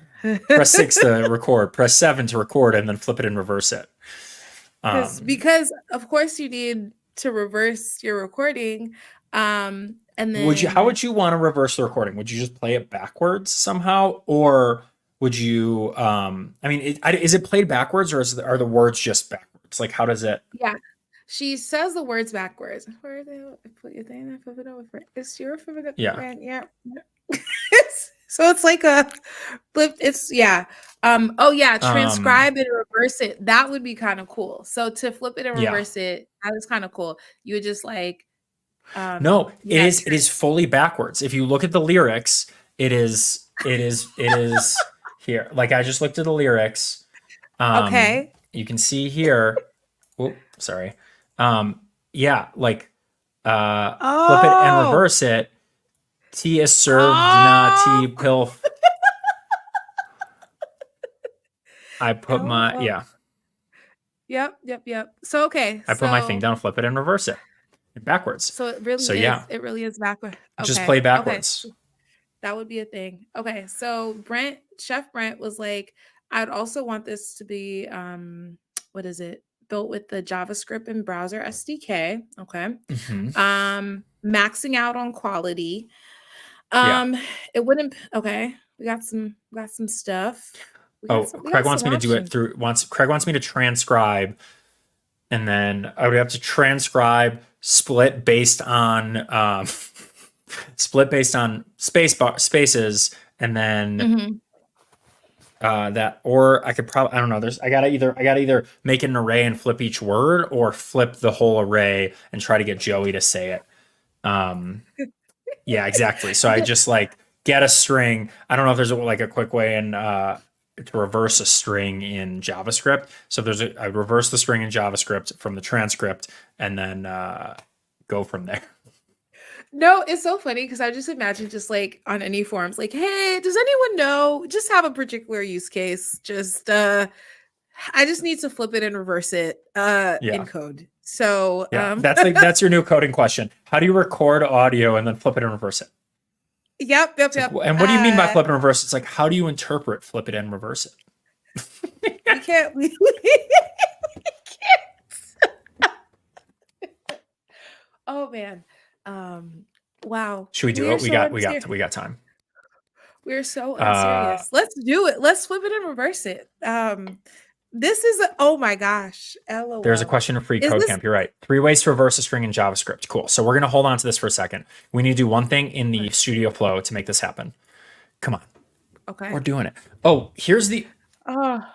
B: Press 6 to record, press 7 to record, and then flip it and reverse it.
A: because of course you need to reverse your recording. And then
B: How would you want to reverse the recording? Would you just play it backwards somehow, or would you? Is it played backwards, or are the words just backwards? Like, how does it?
A: yeah, she says the words backwards. Where they put your thing, flip it over. It's your favorite.
B: Yeah.
A: Yeah. So it's like a flip. It's yeah. Oh yeah. Transcribe it and reverse it. That would be kind of cool. So to flip it and
B: Yeah.
A: reverse it, that is kind of cool. You would just like.
B: No,
A: yeah,
B: it is fully backwards. If you look at the lyrics, it is here. Like I just looked at the lyrics.
A: Okay.
B: You can see here. Oh, sorry. Yeah, like flip it and reverse it. Tea is served, not tea pill. I put my
A: Yep. So okay.
B: I put my thing down, flip it and reverse it backwards.
A: So it really is.
B: Yeah.
A: It really is backward. Okay.
B: Just play backwards.
A: Okay. That would be a thing. Okay. So Chef Brent was like, I'd also want this to be what is it? Built with the JavaScript and browser SDK. Okay.
B: Mhm.
A: Maxing out on quality.
B: Yeah.
A: It wouldn't okay. We got some stuff.
B: Craig wants me to do it through Craig wants me to transcribe, and then I would have to transcribe split based on spaces, and then that, or I could probably, I don't know, I gotta either make an array and flip each word, or flip the whole array and try to get Joey to say it. Yeah, exactly. So I just like get a string. I don't know if there's a quick way to reverse a string in JavaScript. So I reverse the string in JavaScript from the transcript, and then go from there.
A: No, it's so funny because I just imagine just like on any forums, like, hey, does anyone know? Just have a particular use case. Just I just need to flip it and reverse it
B: Yeah.
A: in code. So
B: Yeah, that's your new coding question. How do you record audio and then flip it and reverse it?
A: Yep.
B: It's like, and what do you mean by flip and reverse? It's like, how do you interpret flip it and reverse it?
A: We can't. We can't. Oh man. Wow.
B: Should we do
A: are
B: it? We
A: so
B: got time.
A: We're so unserious. Let's do it. Let's flip it and reverse it. This is oh my gosh. LOL.
B: There's a question of free
A: Is
B: code
A: this-
B: camp. You're right. 3 ways to reverse a string in JavaScript. Cool. So we're gonna hold on to this for a second. We need to do one thing in the Studio Flow to make this happen. Come on,
A: Okay.
B: we're doing it. Oh, here's the
A: Oh.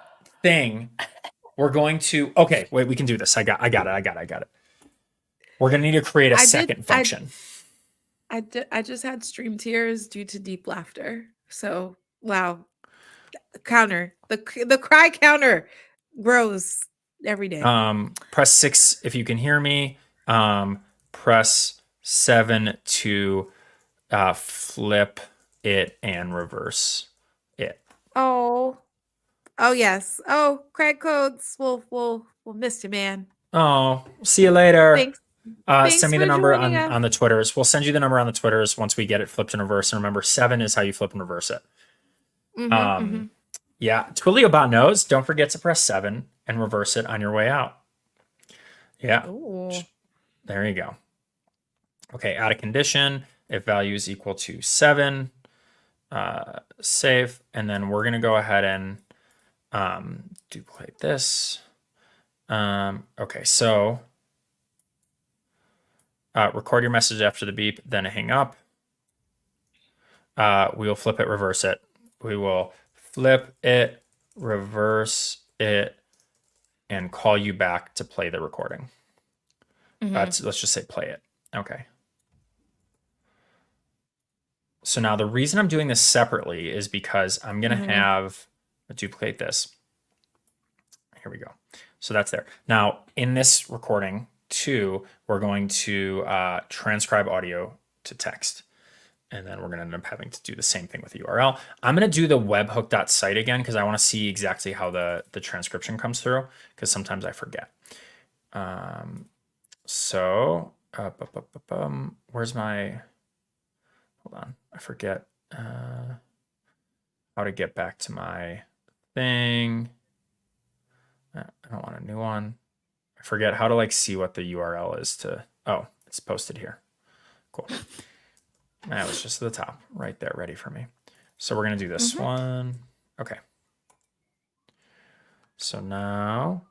B: thing. We're going to. Okay, wait. We can do this. I got it. We're gonna need to create a second function.
A: I just had stream tears due to deep laughter. So wow. Counter. The cry counter grows every day.
B: Press 6 if you can hear me. Press 7 to flip it and reverse it.
A: Oh yes. Oh, Craig Codes. We'll miss you, man.
B: Oh, see you later.
A: Thanks. Thanks
B: Send me the
A: for
B: number
A: joining us.
B: on the Twitters. We'll send you the number on the Twitters once we get it flipped and reverse. And remember, 7 is how you flip and reverse it. Yeah, Twilio knows. Don't forget to press 7 and reverse it on your way out. Yeah,
A: Ooh.
B: there you go. Okay, add a condition. If value is equal to 7, save. And then we're going to go ahead and duplicate this. Okay, so record your message after the beep, then hang up. We will flip it, reverse it. We will flip it, reverse it, and call you back to play the recording. Let's just say play it. Okay. So now the reason I'm doing this separately is because I'm going to have duplicate this. Here we go. So that's there. Now in this recording too, we're going to transcribe audio to text. And then we're going to end up having to do the same thing with the URL. I'm going to do the webhook.site again because I want to see exactly how the transcription comes through because sometimes I forget. Where's my, hold on, I forget how to get back to my thing. I don't want a new one. I forget how to like see what the URL is to, oh, it's posted here. Cool. That was just at the top right there, ready for me. So we're going to do this one. Okay. So now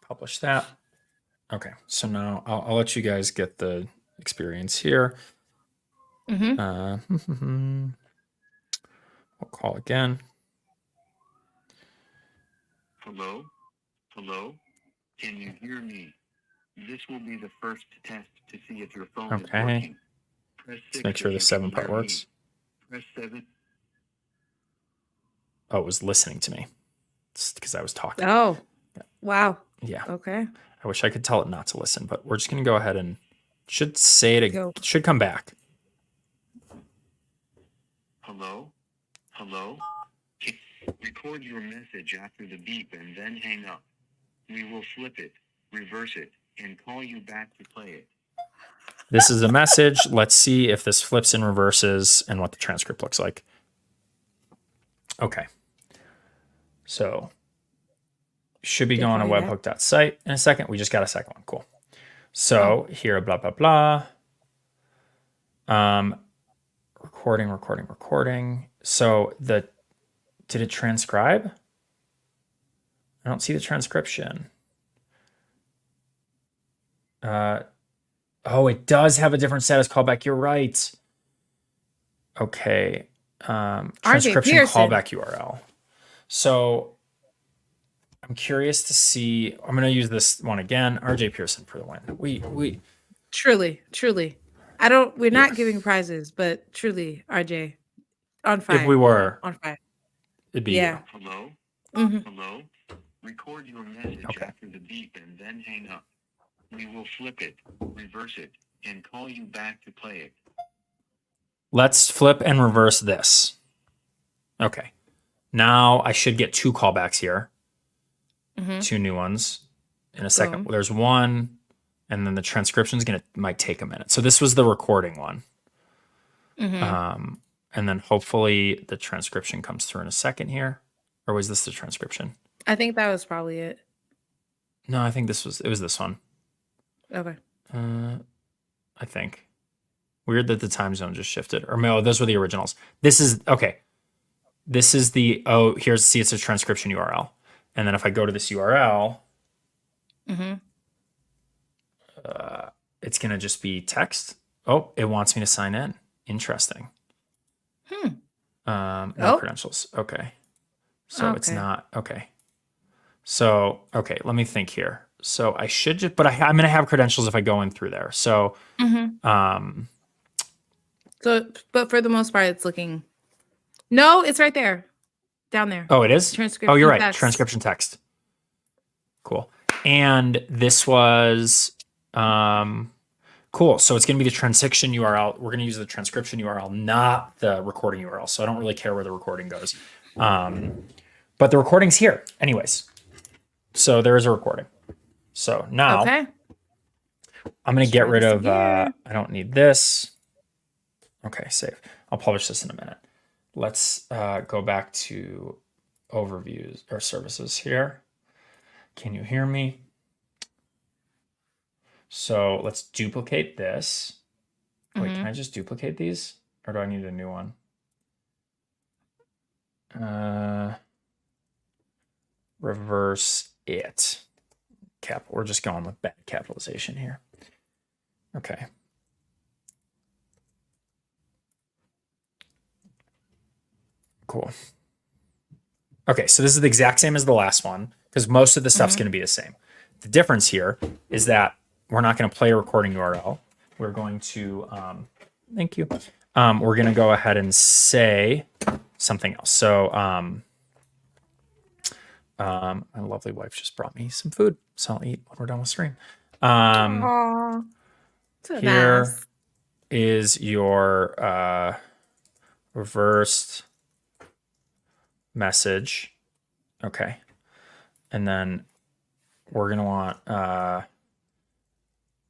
B: publish that. Okay. So now I'll let you guys get the experience here. We'll call again.
C: Hello? Hello? Can you hear me? This will be the first test to see if your phone is working. Press
B: Let's make sure the 7 part works.
C: Press 7.
B: Oh, it was listening to me. It's because I was talking.
A: Oh, wow.
B: Yeah.
A: Okay.
B: I wish I could tell it not to listen, but we're just going to go ahead and should say it again.
A: Go.
B: Should come back.
C: Hello? Hello? Record your message after the beep and then hang up. We will flip it, reverse it, and call you back to play it.
B: This is a message. Let's see if this flips and reverses and what the transcript looks like. Okay. So should be going to webhook.site in a second. We just got a second one. Cool. So here, blah, blah, blah. Recording. So did it transcribe? I don't see the transcription. Oh, it does have a different status callback. You're right. Okay. Transcription callback URL. So I'm curious to see. I'm going to use this one again. RJ Pearson for the win. We
A: Truly. We're not giving prizes, but truly, RJ, on 5.
B: If we were,
A: on 5.
B: it'd be
A: Yeah.
C: Hello? Hello? Record your message after the beep and then hang up. We will flip it, reverse it, and call you back to play it.
B: Let's flip and reverse this. Okay. Now I should get 2 callbacks here,
A: Mhm.
B: 2 new ones in a second.
A: Boom.
B: There's one, and then the transcription might take a minute. So this was the recording one.
A: Mhm.
B: And then hopefully the transcription comes through in a second here. Or was this the transcription?
A: I think that was probably it.
B: No, I think it was this one.
A: Okay.
B: I think. Weird that the time zone just shifted. Or no, those were the originals. This is okay. This is the it's a transcription URL. And then if I go to this URL,
A: Mhm.
B: it's gonna just be text. Oh, it wants me to sign in. Interesting. No
A: Oh.
B: credentials. Okay. So it's
A: Okay.
B: not okay. So okay, let me think here. So I should just, but I'm gonna have credentials if I go in through there. So
A: So, but for the most part, it's looking. No, it's right there, down there.
B: oh, it is.
A: Transcription
B: Oh, you're right.
A: text.
B: Transcription text. Cool. And this was cool. So it's going to be the transcription URL. We're going to use the transcription URL, not the recording URL. So I don't really care where the recording goes. But the recording's here anyways. So there is a recording. So now
A: Okay.
B: I'm going to get
A: Try
B: rid
A: this
B: of,
A: again.
B: I don't need this. Okay, save. I'll publish this in a minute. Let's go back to overviews or services here. Can you hear me? So let's duplicate this. Wait, can I just duplicate these? Or do I need a new one? Reverse it. We're just going with bad capitalization here. Okay. Cool. Okay, so this is the exact same as the last one because most of the stuff's going to be the same. The difference here is that we're not going to play a recording URL. We're going to, thank you. We're going to go ahead and say something else. So, my lovely wife just brought me some food, so I'll eat when we're done with stream.
A: Aw. So
B: Here
A: nice.
B: is your reversed message. Okay. And then we're going to want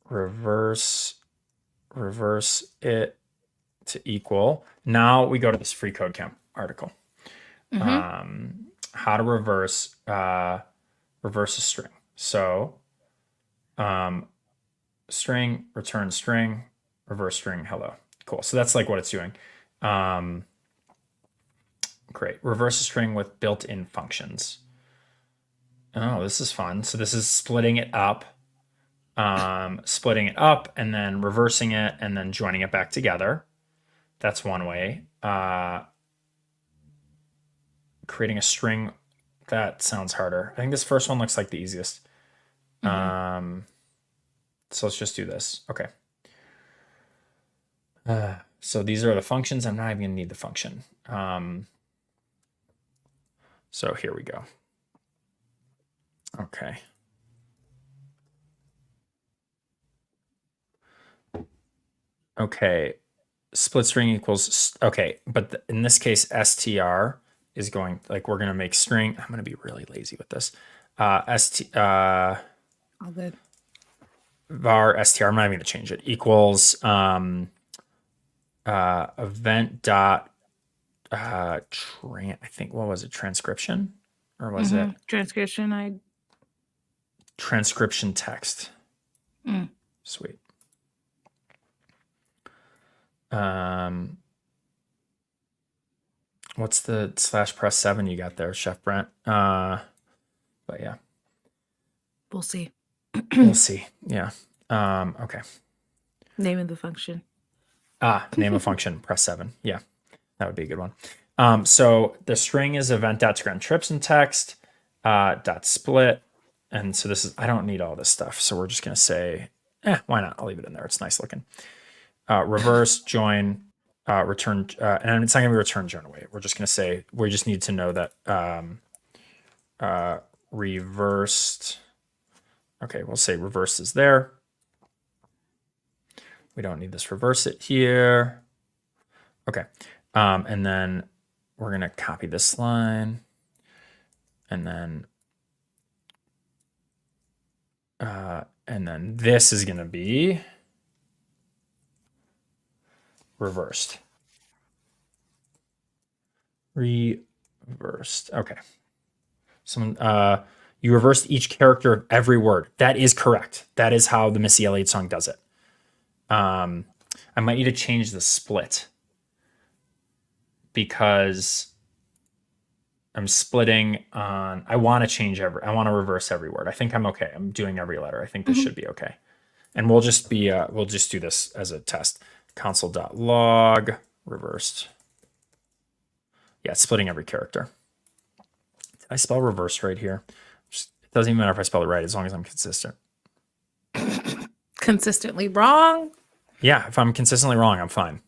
B: reverse it to equal. Now we go to this free code camp article. How to reverse a string. So string, return string, reverse string, hello. Cool. So that's like what it's doing. Great. Reverse a string with built-in functions. Oh, this is fun. So this is splitting it up and then reversing it and then joining it back together. That's one way. Creating a string, that sounds harder. I think this first one looks like the easiest. So let's just do this. Okay. So these are the functions. I'm not even gonna need the function. So here we go. Okay. Okay. Split string equals, okay. But in this case, str is going, like we're going to make string. I'm going to be really lazy with this.
A: All good.
B: Var str, I'm not even going to change it, equals event dot I think, what was it, transcription? Or was it
A: Transcription?
B: transcription text? Sweet. What's the /press7 you got there, Chef Brent? But yeah.
A: We'll see.
B: We'll see. Yeah. Okay.
A: Name of the function.
B: Name a function, press 7. Yeah. That would be a good one. So the string is event.transcription text dot split. And so this is, I don't need all this stuff. So we're just going to say, why not? I'll leave it in there. It's nice looking. Reverse join, return, and it's not going to be return join away. We're just going to say, we just need to know that reversed. Okay, we'll say reverse is there. We don't need this reverse it here. Okay. And then we're going to copy this line and then this is going to be reversed. Reversed. Okay. You reversed each character of every word. That is correct. That is how the Missy Elliott song does it. I might need to change the split because I'm splitting on. I want to reverse every word. I think I'm okay. I'm doing every letter. I think this should be okay. And we'll just do this as a test. Console.log reversed. Yeah, it's splitting every character. Did I spell reversed right here? It doesn't even matter if I spell it right as long as I'm consistent.
A: Consistently wrong.
B: Yeah, if I'm consistently wrong, I'm fine.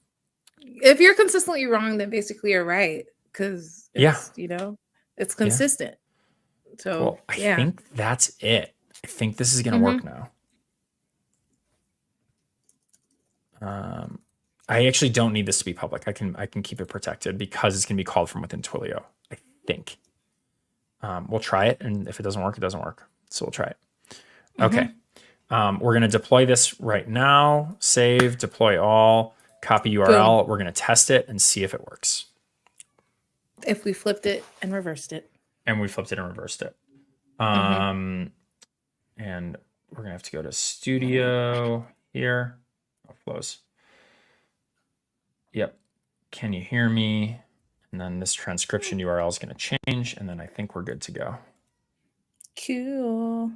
A: If you're consistently wrong, then basically you're right because it's consistent. So
B: Well, I think that's it. I think this is gonna work now. I actually don't need this to be public. I can keep it protected because it's gonna be called from within Twilio. I think. We'll try it, and if it doesn't work, it doesn't work. So we'll try it. Okay. We're gonna deploy this right now. Save, deploy all, copy URL. We're gonna test it and see if it works.
A: If we flipped it and reversed it.
B: And we flipped it and reversed it. And we're gonna have to go to Studio here. Oh, flows. Yep. Can you hear me? And then this transcription URL is going to change, and then I think we're good to go. Cool.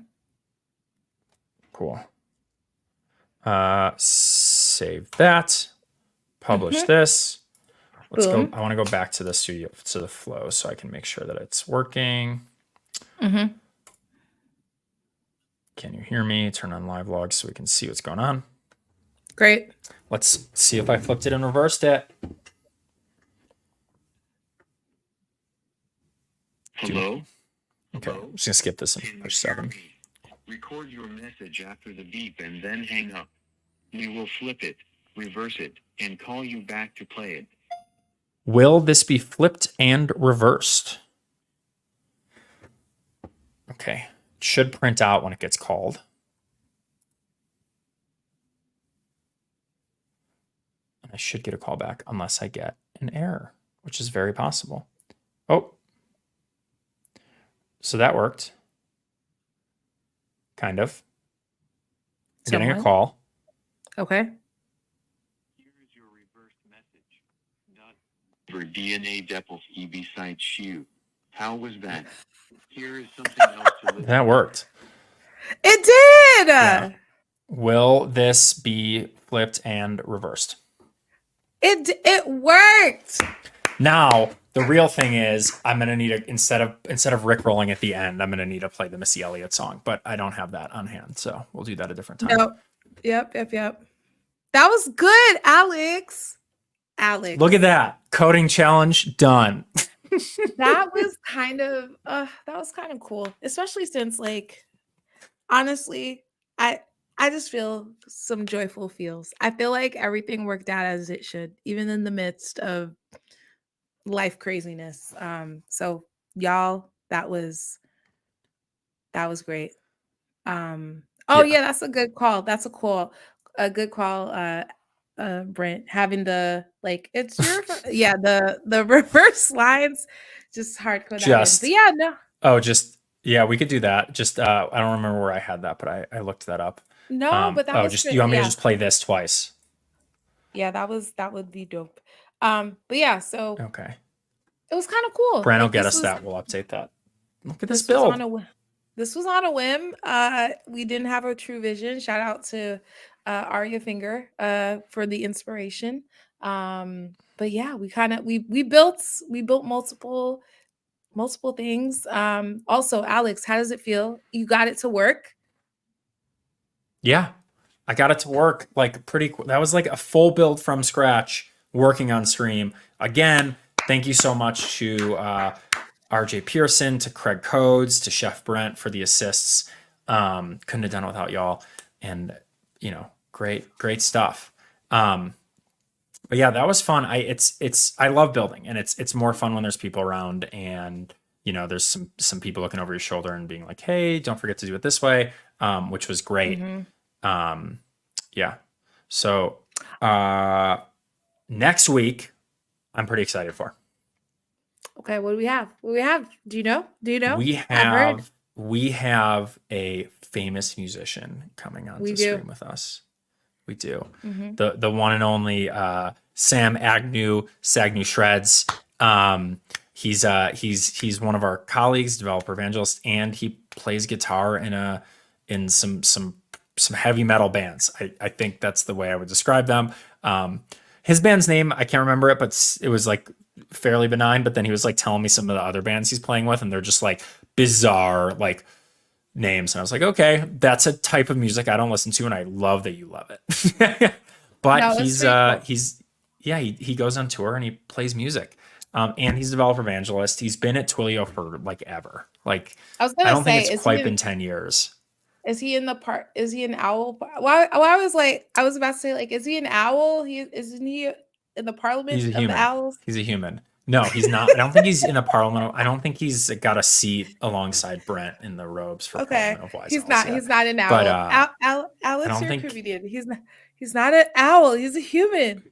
B: Save that. Publish this. Let's go. I want to go back to the studio, to the flow, so I can make sure that it's working. Can you hear me? Turn on live log so we can see what's going on.
A: Great.
B: Let's see if I flipped it and reversed it.
C: Hello?
B: Okay, I'm just gonna skip this and push 7.
C: Record your message after the beep and then hang up. We will flip it, reverse it, and call you back to play it.
B: Will this be flipped and reversed? Okay, it should print out when it gets called. And I should get a call back unless I get an error, which is very possible. Oh. So that worked. Kind of. Getting a call.
A: Okay.
C: Here is your reverse message. Not for DNA Depelski besides you. How was that? Here is something else to listen.
B: That worked.
A: It did.
B: Yeah. Will this be flipped and reversed?
A: It worked.
B: Now, the real thing is I'm going to need to, instead of Rick rolling at the end, I'm going to need to play the Missy Elliott song, but I don't have that on hand. So we'll do that a different time.
A: Nope. Yep. That was good, Alex.
B: Look at that. Coding challenge done.
A: That was kind of cool, especially since, like, honestly, I just feel some joyful feels. I feel like everything worked out as it should, even in the midst of life craziness. So y'all, that was great. Yeah, that's a good call. That's a good call. Brent, having the, like, it's your the reverse lines, just hardcore that in. But yeah, no.
B: Oh, we could do that. Just I don't remember where I had that, but I looked that up.
A: No, but that was
B: just, you want me to just play this twice?
A: Yeah, that would be dope. But yeah, so
B: okay,
A: it was kind of cool.
B: Brand will get us that. We'll update that. Look at this build.
A: This was on a whim. We didn't have a true vision. Shout out to Arya Finger for the inspiration. But yeah, we built multiple things. Also, Alex, how does it feel? You got it to work?
B: Yeah, I got it to work like pretty cool. That was like a full build from scratch, working on stream. Again, thank you so much to RJ Pearson, to Craig Codes, to Chef Brent for the assists. Couldn't have done it without y'all. And, great stuff. But yeah, that was fun. I love building, and it's more fun when there's people around, and there's some people looking over your shoulder and being like, hey, don't forget to do it this way, which was great. Yeah. So next week, I'm pretty excited for.
A: Okay, what do we have? What do we have? Do you know?
B: We have a famous musician coming on to stream with us. We do. The one and only Sam Agnew, Sagnew Shreds. He's one of our colleagues, developer evangelist, and he plays guitar in some heavy metal bands. I think that's the way I would describe them. His band's name, I can't remember it, but it was like fairly benign. But then he was like telling me some of the other bands he's playing with, and they're just like bizarre like names. And I was like, okay, that's a type of music I don't listen to, and I love that you love it. But no, he goes on tour and he plays music. And he's a developer evangelist. He's been at Twilio for like ever. Like I don't think it's quite been 10 years.
A: Is he in the part? Is he an owl? Well, I was about to say, like, is he an owl? Isn't he in the parliament of owls?
B: He's a human. No, he's not. I don't think he's in the parliament. I don't think he's got a seat alongside Brent in the robes for Parliament of Wise
A: He's
B: Owls
A: not.
B: yet.
A: He's not an owl.
B: But,
A: Alex, you're a comedian. He's not an owl. He's a human.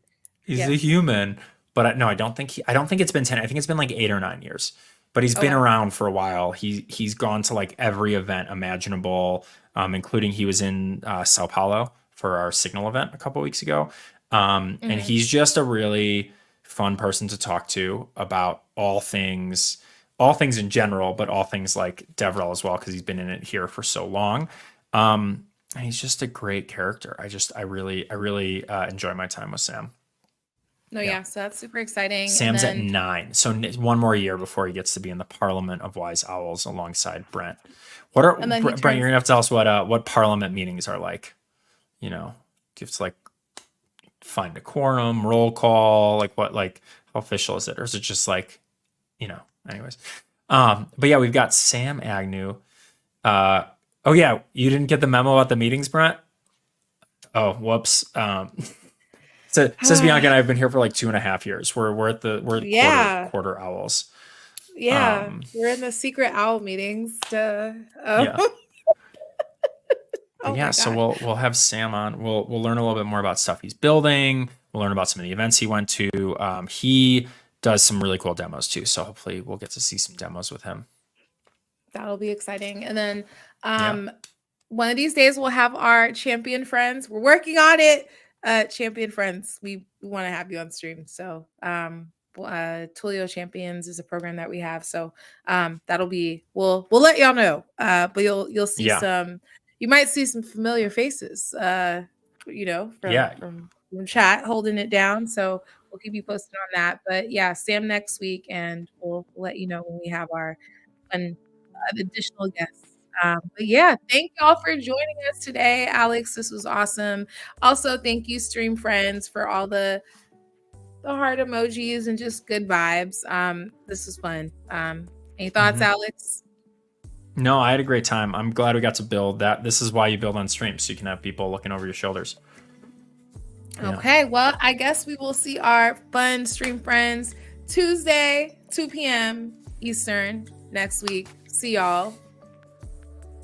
B: He's a human. But I don't think it's been 10. I think it's been like 8 or 9 years. But he's been around for a while. He's gone to like every event imaginable, including he was in Sao Paulo for our Signal event a couple weeks ago. And he's just a really fun person to talk to about all things in general, but all things like DevRel as well, because he's been in it here for so long. And he's just a great character. I really enjoy my time with Sam.
A: So that's super exciting.
B: Sam's at 9, so one more year before he gets to be in the Parliament of Wise Owls alongside Brent. Brent, you're gonna have to tell us what Parliament meetings are like. Do you have to like find a quorum, roll call, like what, like how official is it, or is it just like, anyways? But yeah, we've got Sam Agnew. Oh yeah, you didn't get the memo about the meetings, Brent? Oh, whoops. So says Bianca and I have been here for like 2.5 years. We're quarter owls.
A: Yeah, we're in the secret owl meetings. So
B: we'll have Sam on. We'll learn a little bit more about stuff he's building. We'll learn about some of the events he went to. He does some really cool demos too. So hopefully we'll get to see some demos with him.
A: That'll be exciting. And then one of these days we'll have our champion friends. We're working on it. Champion friends, we want to have you on stream. So Twilio Champions is a program that we have. So that'll be we'll let y'all know. But you'll see you might see some familiar faces from chat holding it down. So we'll keep you posted on that. But yeah, Sam next week, and we'll let you know when we have our additional guests. But yeah, thank y'all for joining us today. Alex, this was awesome. Also, thank you, stream friends, for all the heart emojis and just good vibes. This was fun. Any thoughts, Alex?
B: No, I had a great time. I'm glad we got to build that. This is why you build on stream, so you can have people looking over your shoulders.
A: Okay, well, I guess we will see our fun stream friends Tuesday, 2 p.m. Eastern next week. See y'all.